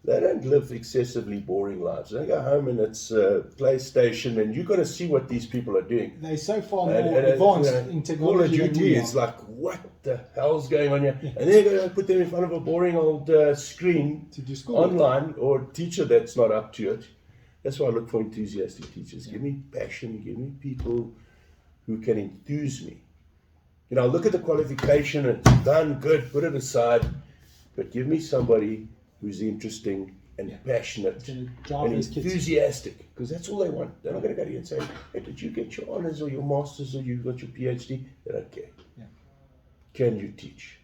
they don't live excessively boring lives. They go home and it's PlayStation, and you've got to see what these people are doing. They're so far more advanced in technology. Call of Duty is like, what the hell's going on here? And they're going to put them in front of a boring old screen to do school online, or a teacher that's not up to it. That's why I look for enthusiastic teachers. Give me passion, give me people who can enthuse me. You know, look at the qualification, it's done, good, put it aside, but give me somebody who's interesting and passionate and enthusiastic, because that's all they want. They're not going to go to you and say, hey, did you get your honours or your masters or you got your PhD? They don't care. Can you teach?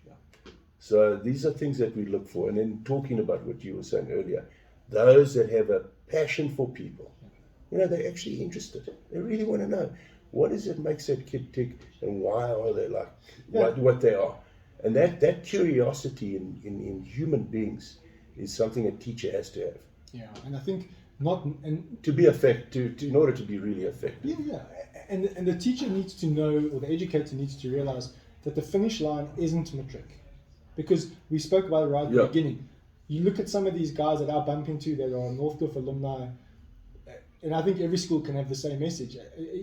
So these are things that we look for. And then talking about what you were saying earlier, those that have a passion for people, you know, they're actually interested. They really want to know, what is it makes that kid tick, and why are they like what they are? And that curiosity in human beings is something a teacher has to have. Yeah, and I think to be effective, in order to be really effective. And the teacher needs to know, or the educator needs to realize that the finish line isn't matric, because we spoke about it right at the beginning. You look at some of these guys that I bump into that are Northcliff alumni, and I think every school can have the same message.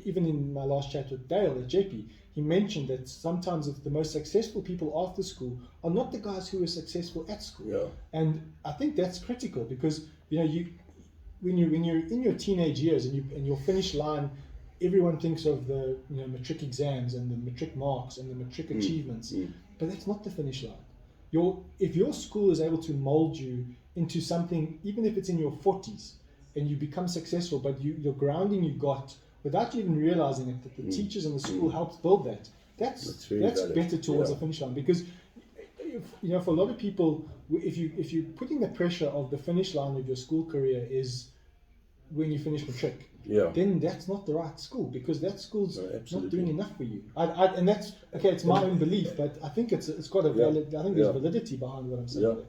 Even in my last chat with Dale at JP, he mentioned that sometimes the most successful people after school are not the guys who were successful at school. And I think that's critical, because you know, when you're in your teenage years and your finish line, everyone thinks of the matric exams and the matric marks and the matric achievements, but that's not the finish line. If your school is able to mold you into something, even if it's in your 40s, and you become successful, but your grounding you got without you even realizing it, that the teachers in the school helped build that. That's better towards the finish line, because for a lot of people, if you're putting the pressure of the finish line of your school career is when you finish matric, then that's not the right school, because that school's not doing enough for you. And that's okay. It's my own belief, but I think it's got a valid. I think there's validity behind what I'm saying.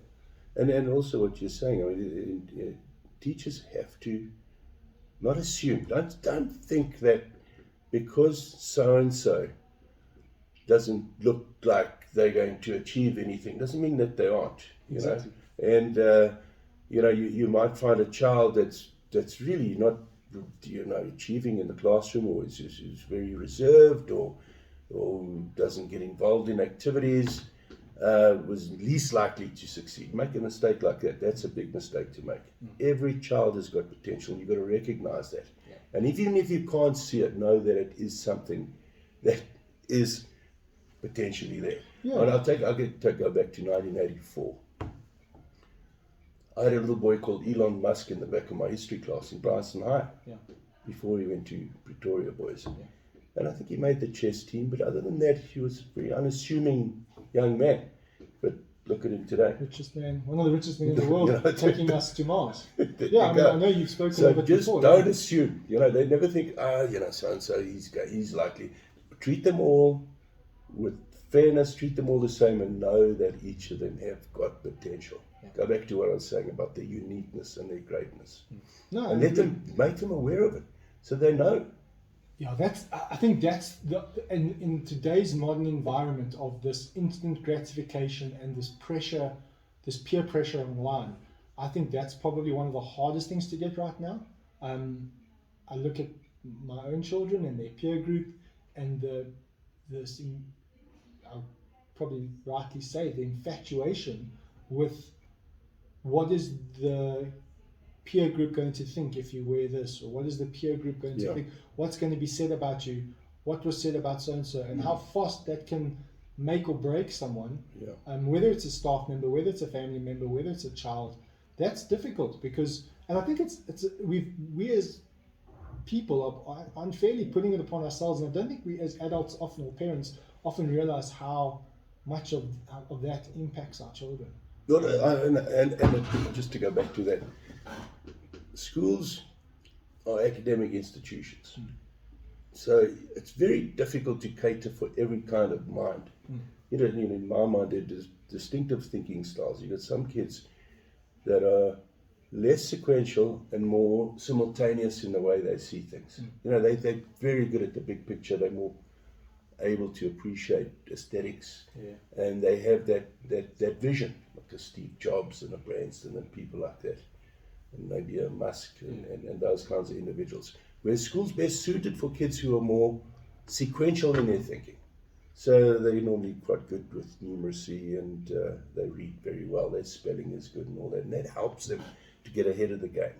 And also what you're saying. I mean, teachers have to not assume. Don't think that because so and so doesn't look like they're going to achieve anything doesn't mean that they aren't. You know, and you might find a child that's really not achieving in the classroom, or is very reserved, or doesn't get involved in activities. Was least likely to succeed. Make a mistake like that, that's a big mistake to make. Every child has got potential. You've got to recognize that. And even if you can't see it, know that it is something that is potentially there. And I'll go back to 1984. I had a little boy called Elon Musk in the back of my history class in Bryson High before he went to Pretoria Boys. And I think he made the chess team, but other than that, he was a very unassuming young man. But look at him today. Richest man, one of the richest men in the world, taking us to Mars. I know you've spoken about it before. So just don't assume. They never think, so-and-so, he's likely. Treat them all with fairness, treat them all the same, and know that each of them have got potential. Go back to what I was saying about their uniqueness and their greatness. And make them aware of it, so they know. I think that's in today's modern environment of this instant gratification and this pressure, this peer pressure online. I think that's probably one of the hardest things to get right now. I look at my own children and their peer group, and I'll probably rightly say the infatuation with what is the peer group going to think if you wear this, or what is the peer group going to think, what's going to be said about you, what was said about so-and-so, and how fast that can make or break someone, whether it's a staff member, whether it's a family member, whether it's a child. That's difficult, because, and I think we as people are unfairly putting it upon ourselves, and I don't think we as adults often, or parents often realize how much of that impacts our children. And just to go back to that, schools are academic institutions. So it's very difficult to cater for every kind of mind. In my mind, there's distinctive thinking styles. You've got some kids that are less sequential and more simultaneous in the way they see things. They're very good at the big picture. They're more able to appreciate aesthetics, and they have that vision, like a Steve Jobs and a Branson and people like that, and maybe a Musk and those kinds of individuals. Where school's best suited for kids who are more sequential in their thinking. So they're normally quite good with numeracy, and they read very well, their spelling is good and all that, and that helps them to get ahead of the game.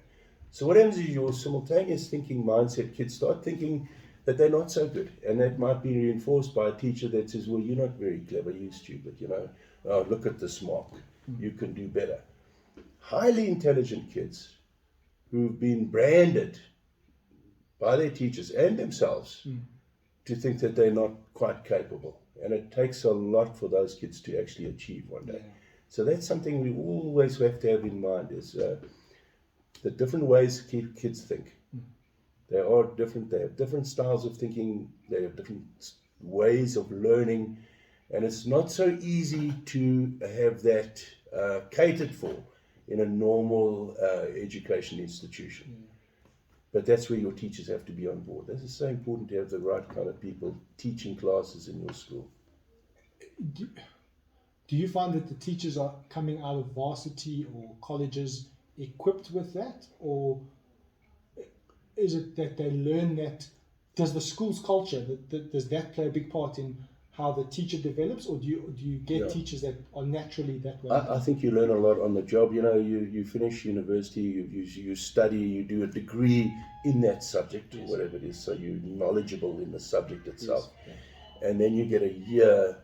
So what happens is your simultaneous thinking mindset kids start thinking that they're not so good, and that might be reinforced by a teacher that says, well, you're not very clever, you're stupid, oh, look at this mark, you can do better. Highly intelligent kids who've been branded by their teachers and themselves to think that they're not quite capable. And it takes a lot for those kids to actually achieve one day. So that's something we always have to have in mind, is the different ways kids think. They are different, they have different styles of thinking, they have different ways of learning, and it's not so easy to have that catered for in a normal education institution. But that's where your teachers have to be on board. This is so important to have the right kind of people teaching classes in your school. Do you find that the teachers are coming out of varsity or colleges equipped with that? Or is it that they learn that? Does the school's culture, does that play a big part in how the teacher develops? Or do you get teachers that are naturally that way? I think you learn a lot on the job. You finish university, you study, you do a degree in that subject, or whatever it is, so you're knowledgeable in the subject itself. And then you get a year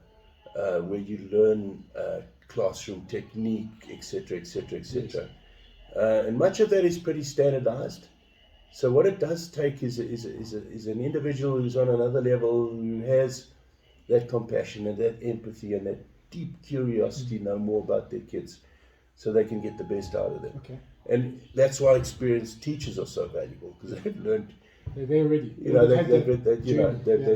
where you learn classroom technique, etc., etc., etc. And much of that is pretty standardized. So what it does take is an individual who's on another level, who has that compassion and that empathy and that deep curiosity to know more about their kids, so they can get the best out of them. Okay. And that's why experienced teachers are so valuable, because they've learned. They're ready. They've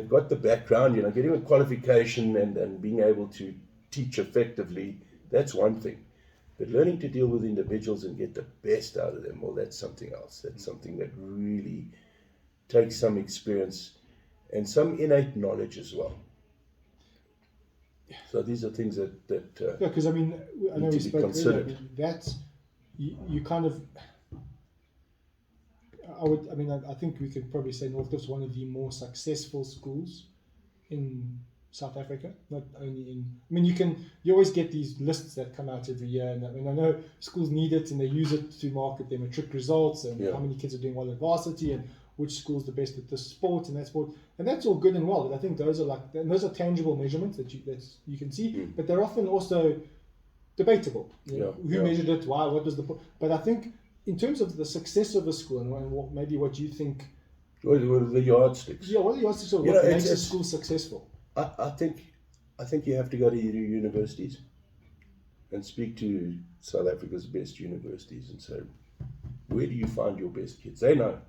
got the background. Getting a qualification and being able to teach effectively, that's one thing. But learning to deal with individuals and get the best out of them, well, that's something else. That's something that really takes some experience and some innate knowledge as well. So these are things that because I know we spoke earlier. That's you kind of. I think we could probably say Northcliff's one of the more successful schools in South Africa. Not only you always get these lists that come out every year, and I know schools need it and they use it to market their matric results and how many kids are doing well at varsity and which school's the best at this sport and that sport, and that's all good and well. But I think those are tangible measurements that you can see, but they're often also debatable. Who measured it? Why? What was the point? But I think in terms of the success of a school and maybe what you think, what are the yardsticks? What are the yardsticks of what makes a school successful? I think you have to go to your universities and speak to South Africa's best universities and say, where do you find your best kids? They know.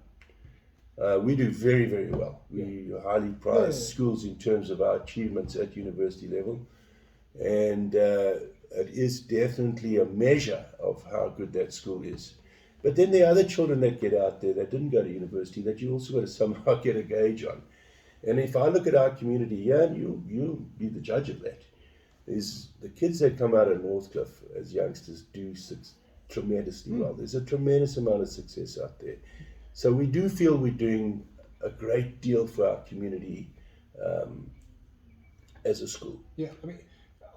We do very, very well. We highly prize schools in terms of our achievements at university level, and it is definitely a measure of how good that school is. But then there are other children that get out there that didn't go to university that you also got to somehow get a gauge on. And if I look at our community here, and you'll be the judge of that, is the kids that come out of Northcliff as youngsters do tremendously well. There's a tremendous amount of success out there. So we do feel we're doing a great deal for our community as a school. Yeah,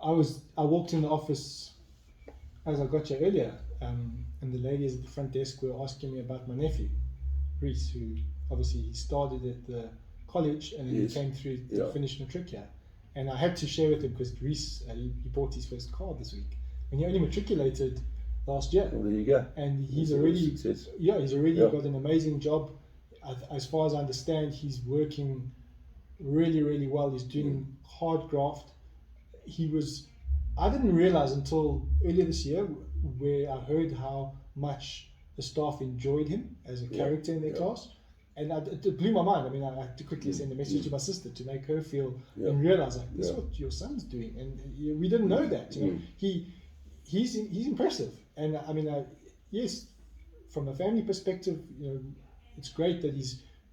I walked in the office as I got you earlier, and the ladies at the front desk were asking me about my nephew, Reese, who obviously he started at the college and then he came through to finish matric here. And I had to share with him because Reese, he bought his first car this week, and he only matriculated last year. Well, there you go. And he's already got an amazing job. As far as I understand, he's working really, really well. He's doing hard graft. I didn't realize until earlier this year, where I heard how much the staff enjoyed him as a character in their class. And it blew my mind. I mean, I had to quickly send a message to my sister to make her feel and realize, like, this is what your son's doing, and we didn't know that. You know, he's impressive, and I mean, yes, from a family perspective, you know, it's great that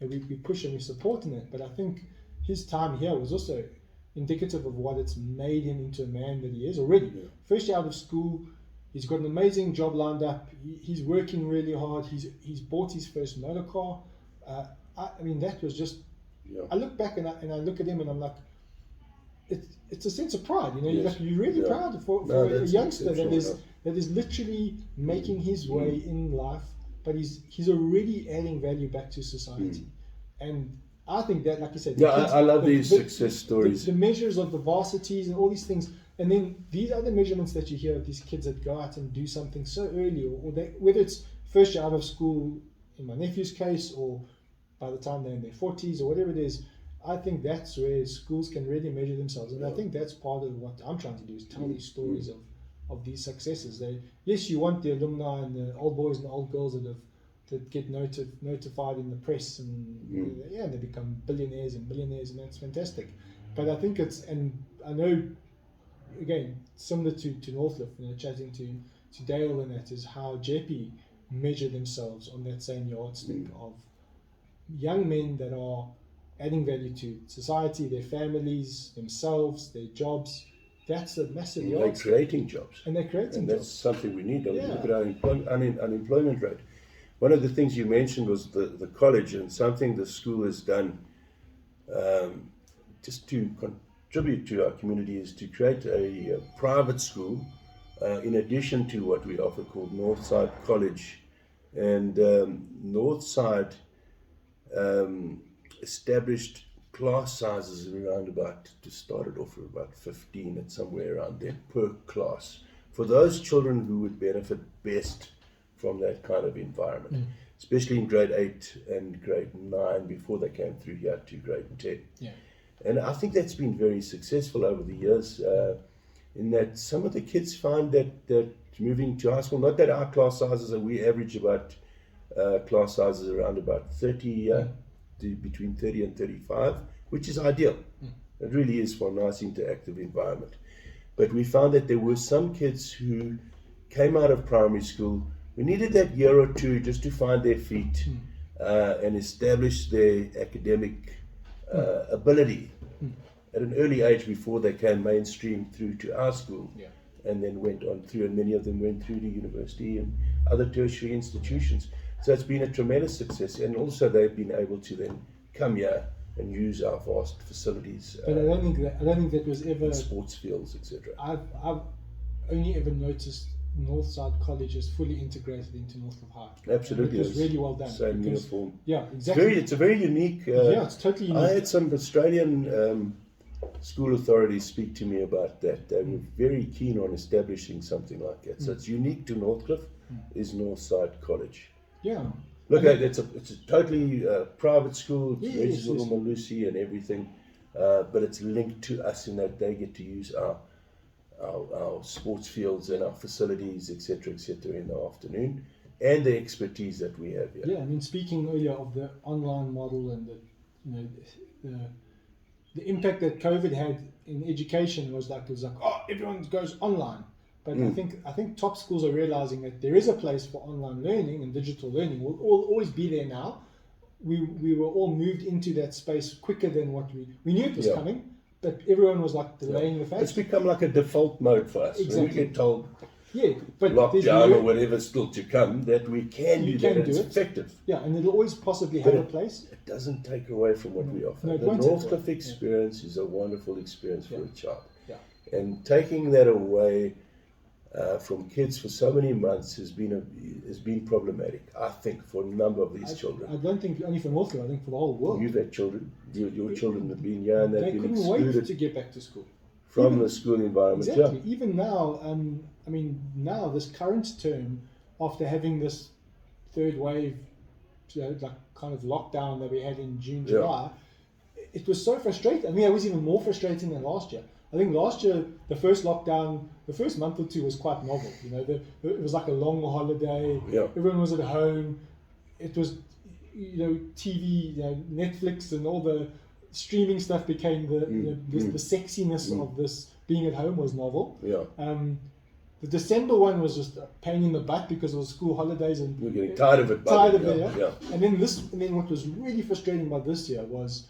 we push and we support in it. But I think his time here was also indicative of what it's made him into a man that he is already. Yeah. First year out of school, he's got an amazing job lined up. He's working really hard. He's bought his first motor car. I mean, that was just. Yeah. I look back and I look at him and I'm like, it's a sense of pride. You know, you're really proud for a youngster that is literally making his way in life, but he's already adding value back to society, and I think that, like you said, I love these success stories. The measures of the varsities and all these things, and then these other measurements that you hear of these kids that go out and do something so early, or whether it's first year out of school in my nephew's case, or by the time they're in their 40s or whatever it is. I think that's where schools can really measure themselves, and I think that's part of what I'm trying to do, is tell these stories of these successes. Yes, you want the alumni and the old boys and the old girls that get notified in the press, and they become billionaires and millionaires, and that's fantastic. But I think and I know, again, similar to Northcliff, you know, chatting to Dale, and that is how JP measure themselves on that same yardstick of young men that are adding value to society, their families, themselves, their jobs. That's a massive yardstick. They're creating jobs. And they're creating jobs. That's something we need. Look at our unemployment rate. One of the things you mentioned was the college, and something the school has done just to contribute to our community is to create a private school in addition to what we offer called Northside College. And Northside established class sizes around to start it off with about 15 and somewhere around there per class for those children who would benefit best from that kind of environment, especially in grade 8 and grade 9 before they came through here to grade 10. Yeah. And I think that's been very successful over the years, in that some of the kids find that moving to high school, not that our class sizes we average about class sizes around about 30, between 30 and 35, which is ideal. It really is for a nice interactive environment. But we found that there were some kids who came out of primary school who needed that year or two just to find their feet and establish their academic ability at an early age before they came mainstream through to our school, and then went on through, and many of them went through to university and other tertiary institutions. So it's been a tremendous success, and also they've been able to then come here and use our vast facilities. But I don't think that was ever sports fields, etc. I've only ever noticed Northside College is fully integrated into Northcliff High. Absolutely, it was really well done. Same uniform. Yeah, exactly. It's a very unique. It's totally unique. I had some Australian school authorities speak to me about that. They were very keen on establishing something like that. So it's unique to Northcliff, is Northside College. Yeah. Look, it's a totally private school. It's registered on Malusi and everything, but it's linked to us in that they get to use our sports fields and our facilities, etc., in the afternoon, and the expertise that we have here. Yeah, I mean, speaking earlier of the online model and the impact that COVID had in education was like everyone goes online. But I think top schools are realizing that there is a place for online learning, and digital learning will always be there now. We were all moved into that space quicker than what we knew it was coming, but everyone was like delaying the fact. It's become like a default mode for us. Exactly. When we get told but lockdown or whatever's still to come, that we can do that. It's effective. Yeah, and it'll always possibly have a place. It doesn't take away from what we offer. No, the Northcliff experience is a wonderful experience for a child. Yeah. And taking that away from kids for so many months has been problematic, I think, for a number of these children. I don't think only for Northcliff, I think for the whole world. You've had children, your children have been here, and they've been excluded. They couldn't wait to get back to school. From the school environment. Exactly. Yeah. Even now, now this current term, after having this third wave, like kind of lockdown that we had in June, July, it was so frustrating. I mean, it was even more frustrating than last year. I think last year, the first lockdown, the first month or two was quite novel. You know, it was like a long holiday. Yeah. Everyone was at home. It was TV, Netflix and all the streaming stuff became the sexiness of this being at home was novel. Yeah. The December one was just a pain in the butt because it was school holidays and we're getting tired of it. Yeah. And then what was really frustrating about this year was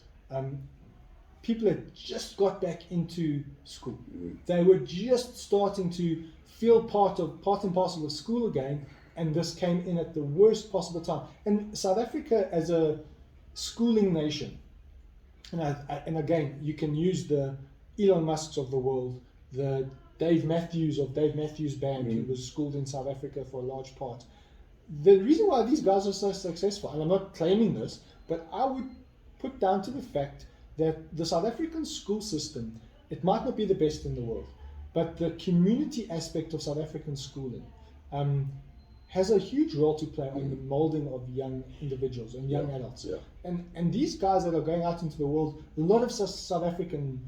people had just got back into school. They were just starting to feel part and parcel of school again, and this came in at the worst possible time. And South Africa as a schooling nation, and again, you can use the Elon Musks of the world, the Dave Matthews of Dave Matthews Band, who was schooled in South Africa for a large part. The reason why these guys are so successful, and I'm not claiming this, but I would put down to the fact that the South African school system, it might not be the best in the world, but the community aspect of South African schooling has a huge role to play on the molding of young individuals and young adults. Yeah. And these guys that are going out into the world, a lot of South African,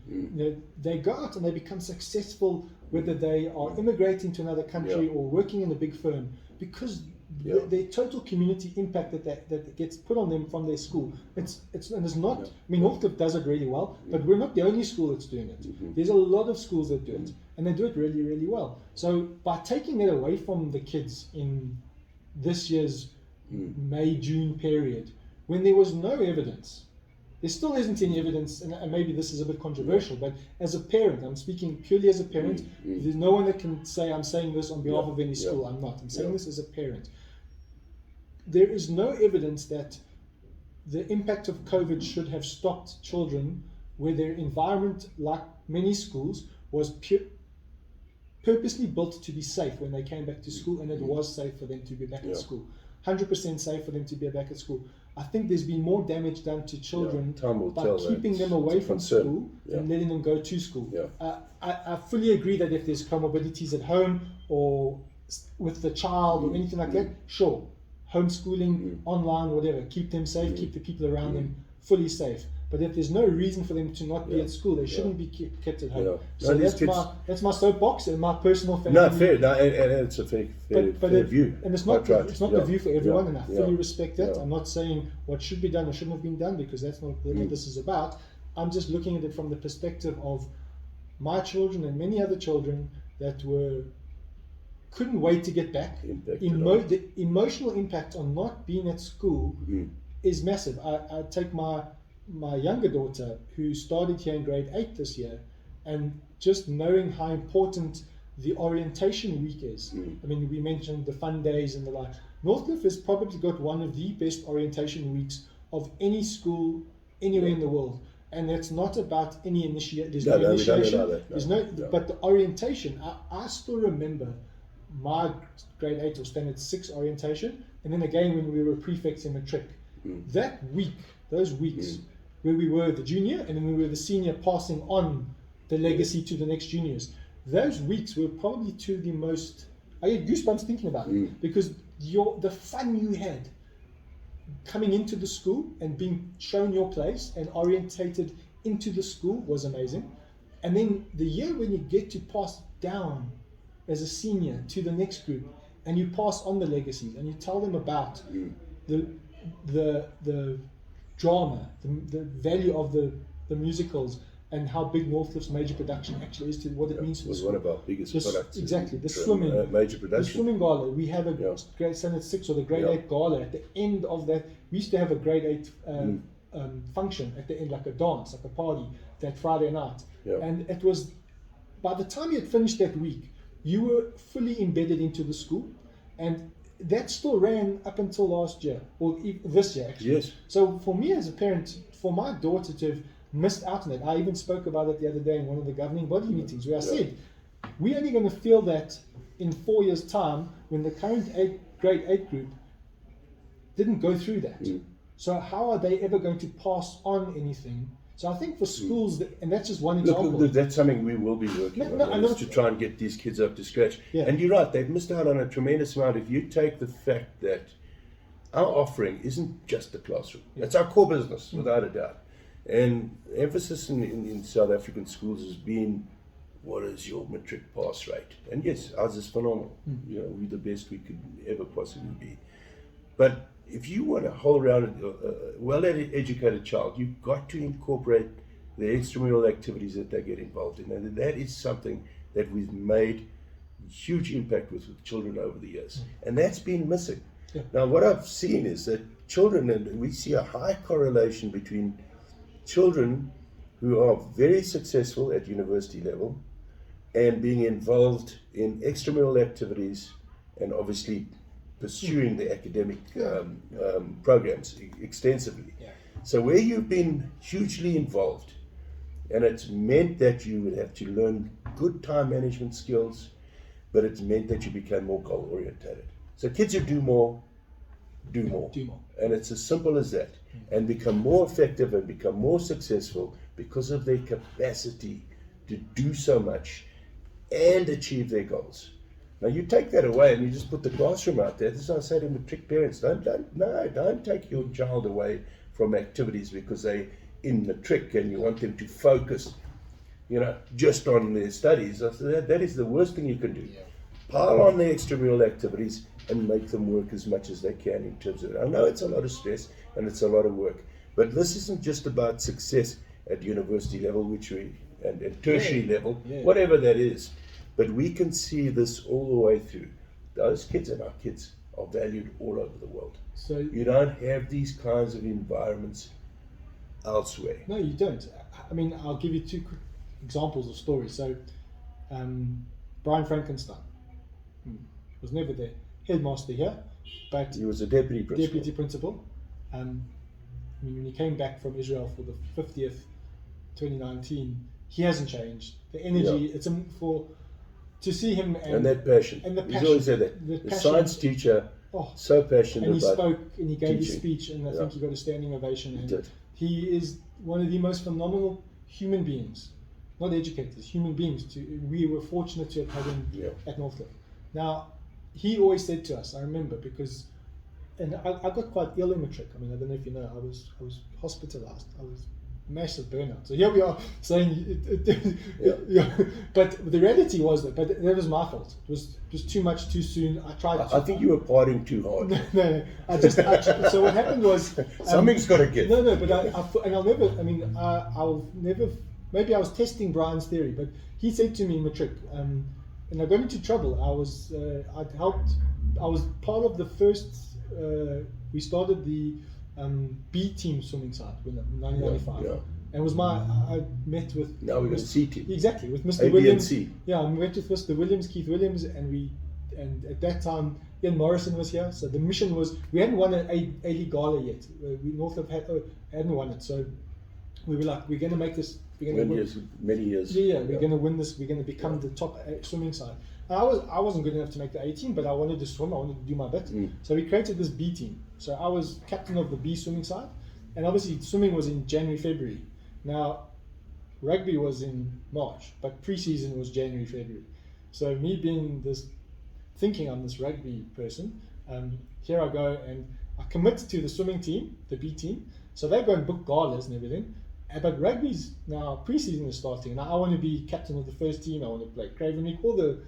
they go out and they become successful, whether they are immigrating to another country or working in a big firm, because the total community impact that gets put on them from their school. It's not. I mean, Northcliff does it really well, but we're not the only school that's doing it. There's a lot of schools that do it, and they do it really, really well. So by taking it away from the kids in this year's May-June period, when there was no evidence, there still isn't any evidence, and maybe this is a bit controversial, but as a parent, I'm speaking purely as a parent. There's no one that can say I'm saying this on behalf of any school. I'm not. I'm saying this as a parent. There is no evidence that the impact of COVID should have stopped children where their environment, like many schools, was purposely built to be safe when they came back to school, and it was safe for them to be back at school. 100% safe for them to be back at school. I think there's been more damage done to children by keeping them away from school and letting them go to school. I fully agree that if there's comorbidities at home or with the child or anything like that, sure, homeschooling, online, whatever, keep them safe, keep the people around them fully safe. But if there's no reason for them to not be at school, they shouldn't be kept at home. So that's my soapbox and my personal family. No, fair. No, and it's a fair view. And it's not the view for everyone, and I fully respect that. I'm not saying what should be done or shouldn't have been done, because that's not what this is about. I'm just looking at it from the perspective of my children and many other children that couldn't wait to get back. The emotional impact on not being at school is massive. I take my younger daughter, who started here in grade 8 this year, and just knowing how important the orientation week is. I mean, we mentioned the fun days and the like. Northcliff has probably got one of the best orientation weeks of any school anywhere in the world. And it's not about any initiation. There's no initiation. But the orientation, I still remember my grade 8 or standard 6 orientation, and then again when we were prefects in matric. That week, those weeks, where we were the junior and then we were the senior, passing on the legacy to the next juniors, those weeks were probably two of the most, I get goosebumps thinking about it, because the fun you had coming into the school and being shown your place and orientated into the school was amazing. And then the year when you get to pass down as a senior to the next group, and you pass on the legacies and you tell them about the drama, the value of the musicals, and how big Northcliff's major production actually is to what it means to the school. One of our biggest products. Exactly, the swimming major production. The swimming gala. We have a grade standard 6 or the grade 8 gala. At the end of that, we used to have a grade 8 function at the end, like a dance, like a party, that Friday night. And it was, by the time you had finished that week, you were fully embedded into the school, and that still ran up until last year, or this year actually. Yes. So for me as a parent, for my daughter to have missed out on it, I even spoke about it the other day in one of the governing body meetings, where I said, we're only going to feel that in 4 years' time, when the current grade 8 group didn't go through that. So how are they ever going to pass on anything? So I think for schools, and that's just one example. Look, that's something we will be working on, is to try and get these kids up to scratch. And you're right, they've missed out on a tremendous amount. If you take the fact that our offering isn't just the classroom, it's our core business, without a doubt. And emphasis in South African schools has been, what is your matric pass rate? And yes, ours is phenomenal. You know, we're the best we could ever possibly be. But if you want a whole-rounded, well-educated child, you've got to incorporate the extramural activities that they get involved in, and that is something that we've made huge impact with children over the years, and that's been missing. Yeah. Now, what I've seen is that children, and we see a high correlation between children who are very successful at university level and being involved in extramural activities and obviously pursuing the academic programs extensively. Yeah. So where you've been hugely involved, and it's meant that you would have to learn good time management skills, but it's meant that you become more goal orientated. So kids who do more, do more. And it's as simple as that. And become more effective and become more successful because of their capacity to do so much and achieve their goals. Now you take that away and you just put the classroom out there. This is what I say to matric parents. Don't take your child away from activities because they're in matric and you want them to focus, just on their studies. I said, that is the worst thing you can do. Pile on the extramural activities and make them work as much as they can in terms of it. I know it's a lot of stress and it's a lot of work, but this isn't just about success at university level, and tertiary level, whatever that is. But we can see this all the way through. Those kids and our kids are valued all over the world. So you don't have these kinds of environments elsewhere. No, you don't. I mean, I'll give you two quick examples of stories. So, Brian Frankenstein was never the headmaster here, but he was a deputy principal. When he came back from Israel for the 50th, 2019, he hasn't changed. The energy, it's to see him and that passion. He's always said that. The science teacher, so passionate and he about spoke and he gave teaching. his speech, and I think he got a standing ovation. He did. He is one of the most phenomenal human beings, not educators, human beings. We were fortunate to have had him at Northcliff. Now, he always said to us, I remember, and I got quite ill in matric. I mean, I don't know if you know, I was hospitalized. I was massive burnout. So here we are saying, but the reality was that was my fault. It was just too much too soon. I think you were partying too hard. No. So what happened was something's got to give. No, but I'll never. Maybe I was testing Brian's theory, but he said to me in matric, and I got into trouble. I was part of the first. We started the B team swimming side in 1995. And I met with. Now we're going to C team. Exactly, with Mr. A, Williams. B, and C. Yeah, I met with Mr. Williams, Keith Williams, and at that time Ian Morrison was here. So the mission was, we hadn't won an A-League gala yet. Northcliff hadn't won it, so we were like, we're going to make this. Many years. We're going to win this. We're going to become the top swimming side. And I wasn't good enough to make the A team, but I wanted to swim. I wanted to do my bit. So we created this B team. So I was captain of the B swimming side, and obviously swimming was in January, February. Now, rugby was in March, but pre-season was January, February. So me thinking I'm this rugby person, here I go and I commit to the swimming team, the B team. So they go and book galas and everything. But rugby's now, pre-season is starting. Now I want to be captain of the first team. I want to play Craven Week, all the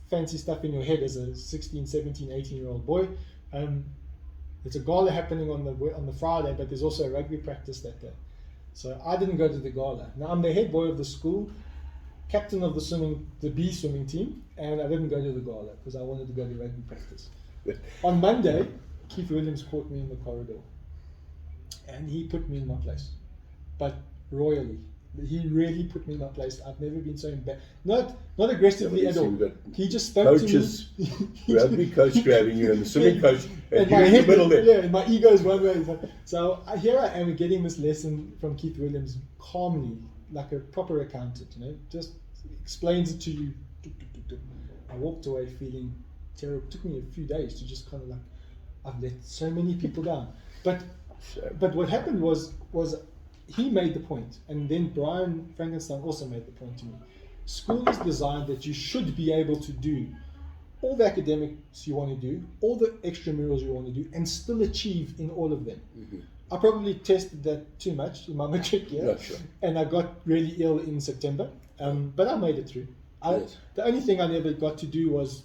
fancy stuff in your head as a 16, 17, 18-year-old boy. There's a gala happening on the Friday, but there's also a rugby practice that day. So I didn't go to the gala. Now I'm the head boy of the school, captain of the B swimming team, and I didn't go to the gala because I wanted to go to rugby practice. On Monday, Keith Williams caught me in the corridor, and he put me in my place, but royally. He really put me in my place. I've never been so embarrassed. Not aggressively at all. He just spoke to me. Rugby coach grabbing you and the swimming coach and my you in head, the middle there. Yeah, and my ego is one way. So here I am getting this lesson from Keith Williams calmly, like a proper accountant, just explains it to you. I walked away feeling terrible. It took me a few days to just kind of I've let so many people down. But what happened was he made the point, and then Brian Frankenstein also made the point to me. School is designed that you should be able to do all the academics you want to do, all the extramurals you want to do, and still achieve in all of them. I probably tested that too much in my matric year, and I got really ill in September, but I made it through. The only thing I never got to do was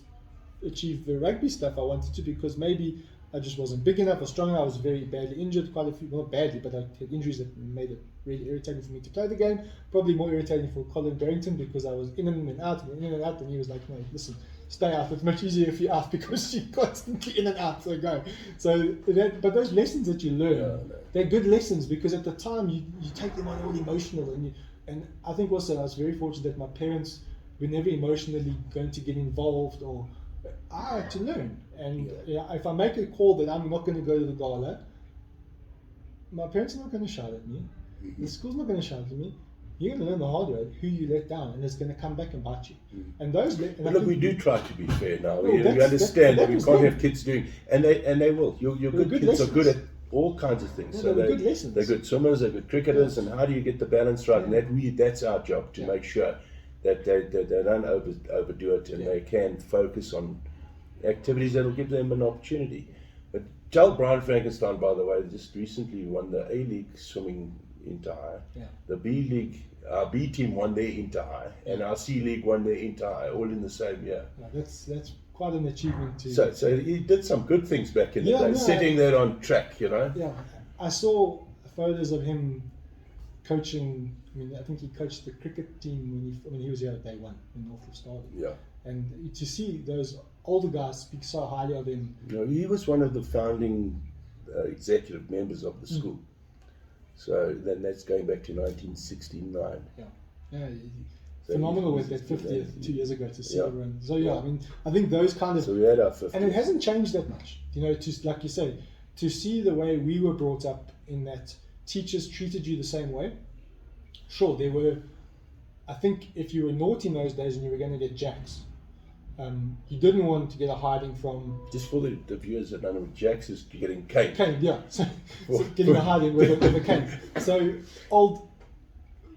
achieve the rugby stuff I wanted to, because maybe I just wasn't big enough or strong enough. I was very badly injured, quite a few, not badly, but I had injuries that made it really irritating for me to play the game. Probably more irritating for Colin Barrington because I was in and out, and he was like, no, listen, stay out. It's much easier if you're out because you're constantly in and out. So go. But those lessons that you learn, they're good lessons because at the time you take them on all emotional, and I think also I was very fortunate that my parents were never emotionally going to get involved, or I had to learn. And if I make a call that I'm not going to go to the gala, my parents are not going to shout at me. The school's not going to shout at me. You're going to learn the hard way who you let down, and it's going to come back and bite you. And those. But look, we do try to be fair now. We understand that we can't have kids doing, and they will. Your good kids lessons. Are good at all kinds of things. So they're good lessons. They're good swimmers. They're good cricketers. And how do you get the balance right? And that's our job to make sure that they don't overdo it, and they can focus on activities that will give them an opportunity. But Brian Frankenstein, by the way, just recently won the A-League swimming inter-high. The B-League, our B team won their inter-high, and our C-League won their inter-high, all in the same year. That's quite an achievement too. So he did some good things back in the day, setting that on track, Yeah, I saw photos of him coaching. I mean, I think he coached the cricket team when he was here at day one when Northcliff started. Yeah. And to see those older guys speak so highly of him. He was one of the founding executive members of the school. So then that's going back to 1969. Phenomenal with that 50th 2 years ago to see everyone. So I mean, I think those kind of. So we had our 50th. And it hasn't changed that much. Like you say, to see the way we were brought up in that teachers treated you the same way. Sure, there were. I think if you were naughty in those days and you were going to get jacks, you didn't want to get a hiding from. Just for the viewers that don't know, jacks is getting caned. Caned, yeah. So getting a hiding with a cane. So old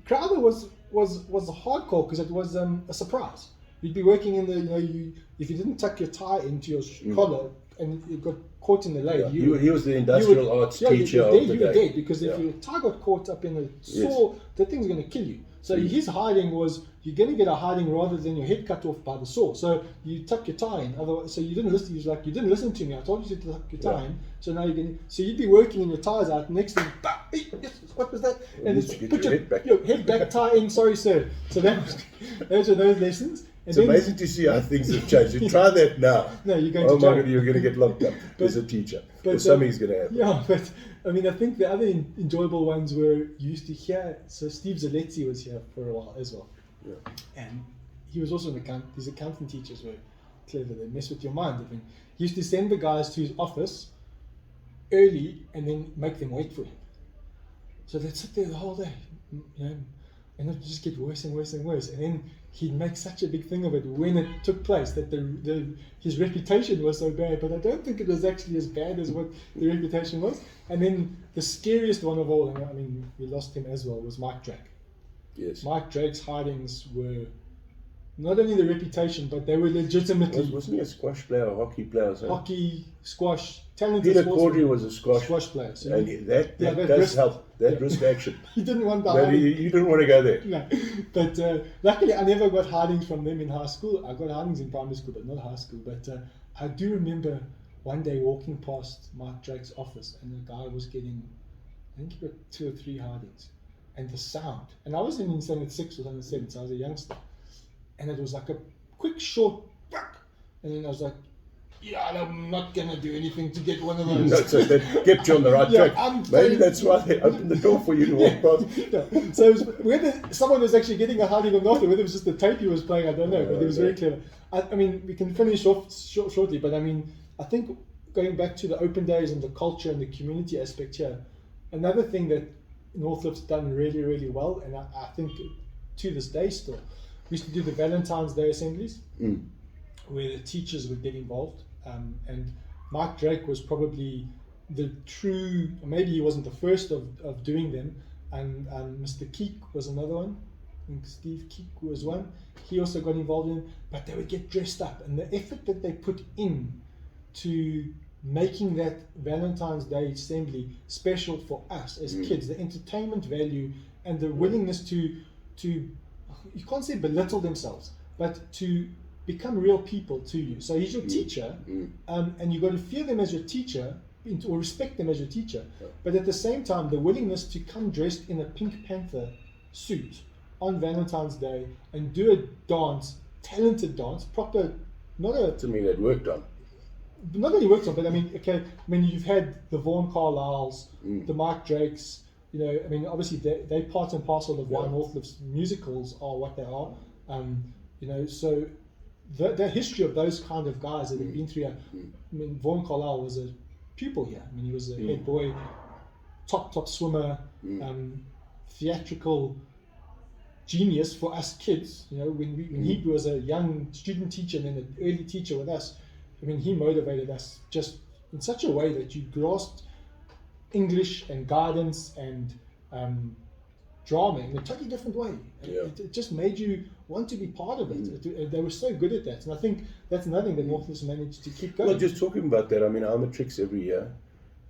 Crowther was a hardcore because it was a surprise. You'd be working in the if you didn't tuck your tie into your collar and you got caught in the lathe. He was the industrial arts teacher of the day. You were dead because if your tie got caught up in a saw, the thing's going to kill you. So his hiding was you're going to get a hiding rather than your head cut off by the saw. So you tuck your tie in. Otherwise, so you didn't listen. He was like, you didn't listen to me. I told you to tuck your tie in. So now you're going. So you'd be working in your ties out. Next thing, what was that? And it's put your head back, tie in. Sorry, sir. So those are those lessons. And it's amazing to see how things have changed. You try that now. No, you're going to jail. Oh my God, you're going to get locked up as a teacher. But something's going to happen. Yeah, but I mean, I think the other enjoyable ones were you used to hear. So Steve Zaletti was here for a while as well. Yeah. And he was also an accountant. These accountant teachers were clever. They mess with your mind. I mean, he used to send the guys to his office early and then make them wait for him. So they'd sit there the whole day, and it'd just get worse and worse and worse. And then he'd make such a big thing of it when it took place that his reputation was so bad. But I don't think it was actually as bad as what the reputation was. And then the scariest one of all, and I mean, we lost him as well, was Mike Drake. Yes. Mike Drake's hidings were not only the reputation, but they were legitimately. Wasn't he a squash player or hockey player? So? Hockey, squash, talented. Peter Caudry was a squash player. So and that does help. That risk action. He didn't want the hiding. You didn't want to go there. No, but luckily I never got hidings from them in high school. I got hidings in primary school, but not high school. But I do remember one day walking past Mike Drake's office, and the guy was getting, I think he got 2 or 3 hidings. And the sound, and I was in standard 6 or standard 7, so I was a youngster, and it was like a quick short whack, and then I was like, I'm not gonna do anything to get one of those. No, so that kept you on the right track. Maybe that's why they opened the door for you to walk past. So it was, whether someone was actually getting a hiding or not, or whether it was just the tape he was playing, I don't know, but it was very clever. I mean, we can finish off shortly, but I mean, I think going back to the open days and the culture and the community aspect here, another thing that Northcliff's done really, really well, and I think to this day still, we used to do the Valentine's Day assemblies where the teachers would get involved, and Mike Drake was probably the true, maybe he wasn't the first of doing them, and Mr. Keek was another one. I think Steve Keek was one. He also got involved in it, but they would get dressed up, and the effort that they put in to making that Valentine's Day assembly special for us as kids, the entertainment value and the willingness to you can't say belittle themselves, but to become real people to you. So he's your teacher, and you've got to fear them as your teacher, or respect them as your teacher. But at the same time, the willingness to come dressed in a Pink Panther suit on Valentine's Day and do a dance, talented dance, proper, not a... Something that worked on. Not only worked on, but I mean, okay, I mean, you've had the Vaughan Carlyles, the Mike Drakes, you know, I mean, obviously they part and parcel of why Northcliffe's musicals are what they are, you know, so the history of those kind of guys that have been through, I mean, Vaughan Carlyle was a pupil here. I mean, he was a head boy, top swimmer, theatrical genius for us kids. You know, when he was a young student teacher and then an early teacher with us, I mean, he motivated us just in such a way that you grasped English and guidance and drama in a totally different way. It just made you want to be part of it. They were so good at that, and I think that's another thing that Northcliffe's managed to keep going. Well, just talking about that, I mean, our matrics every year,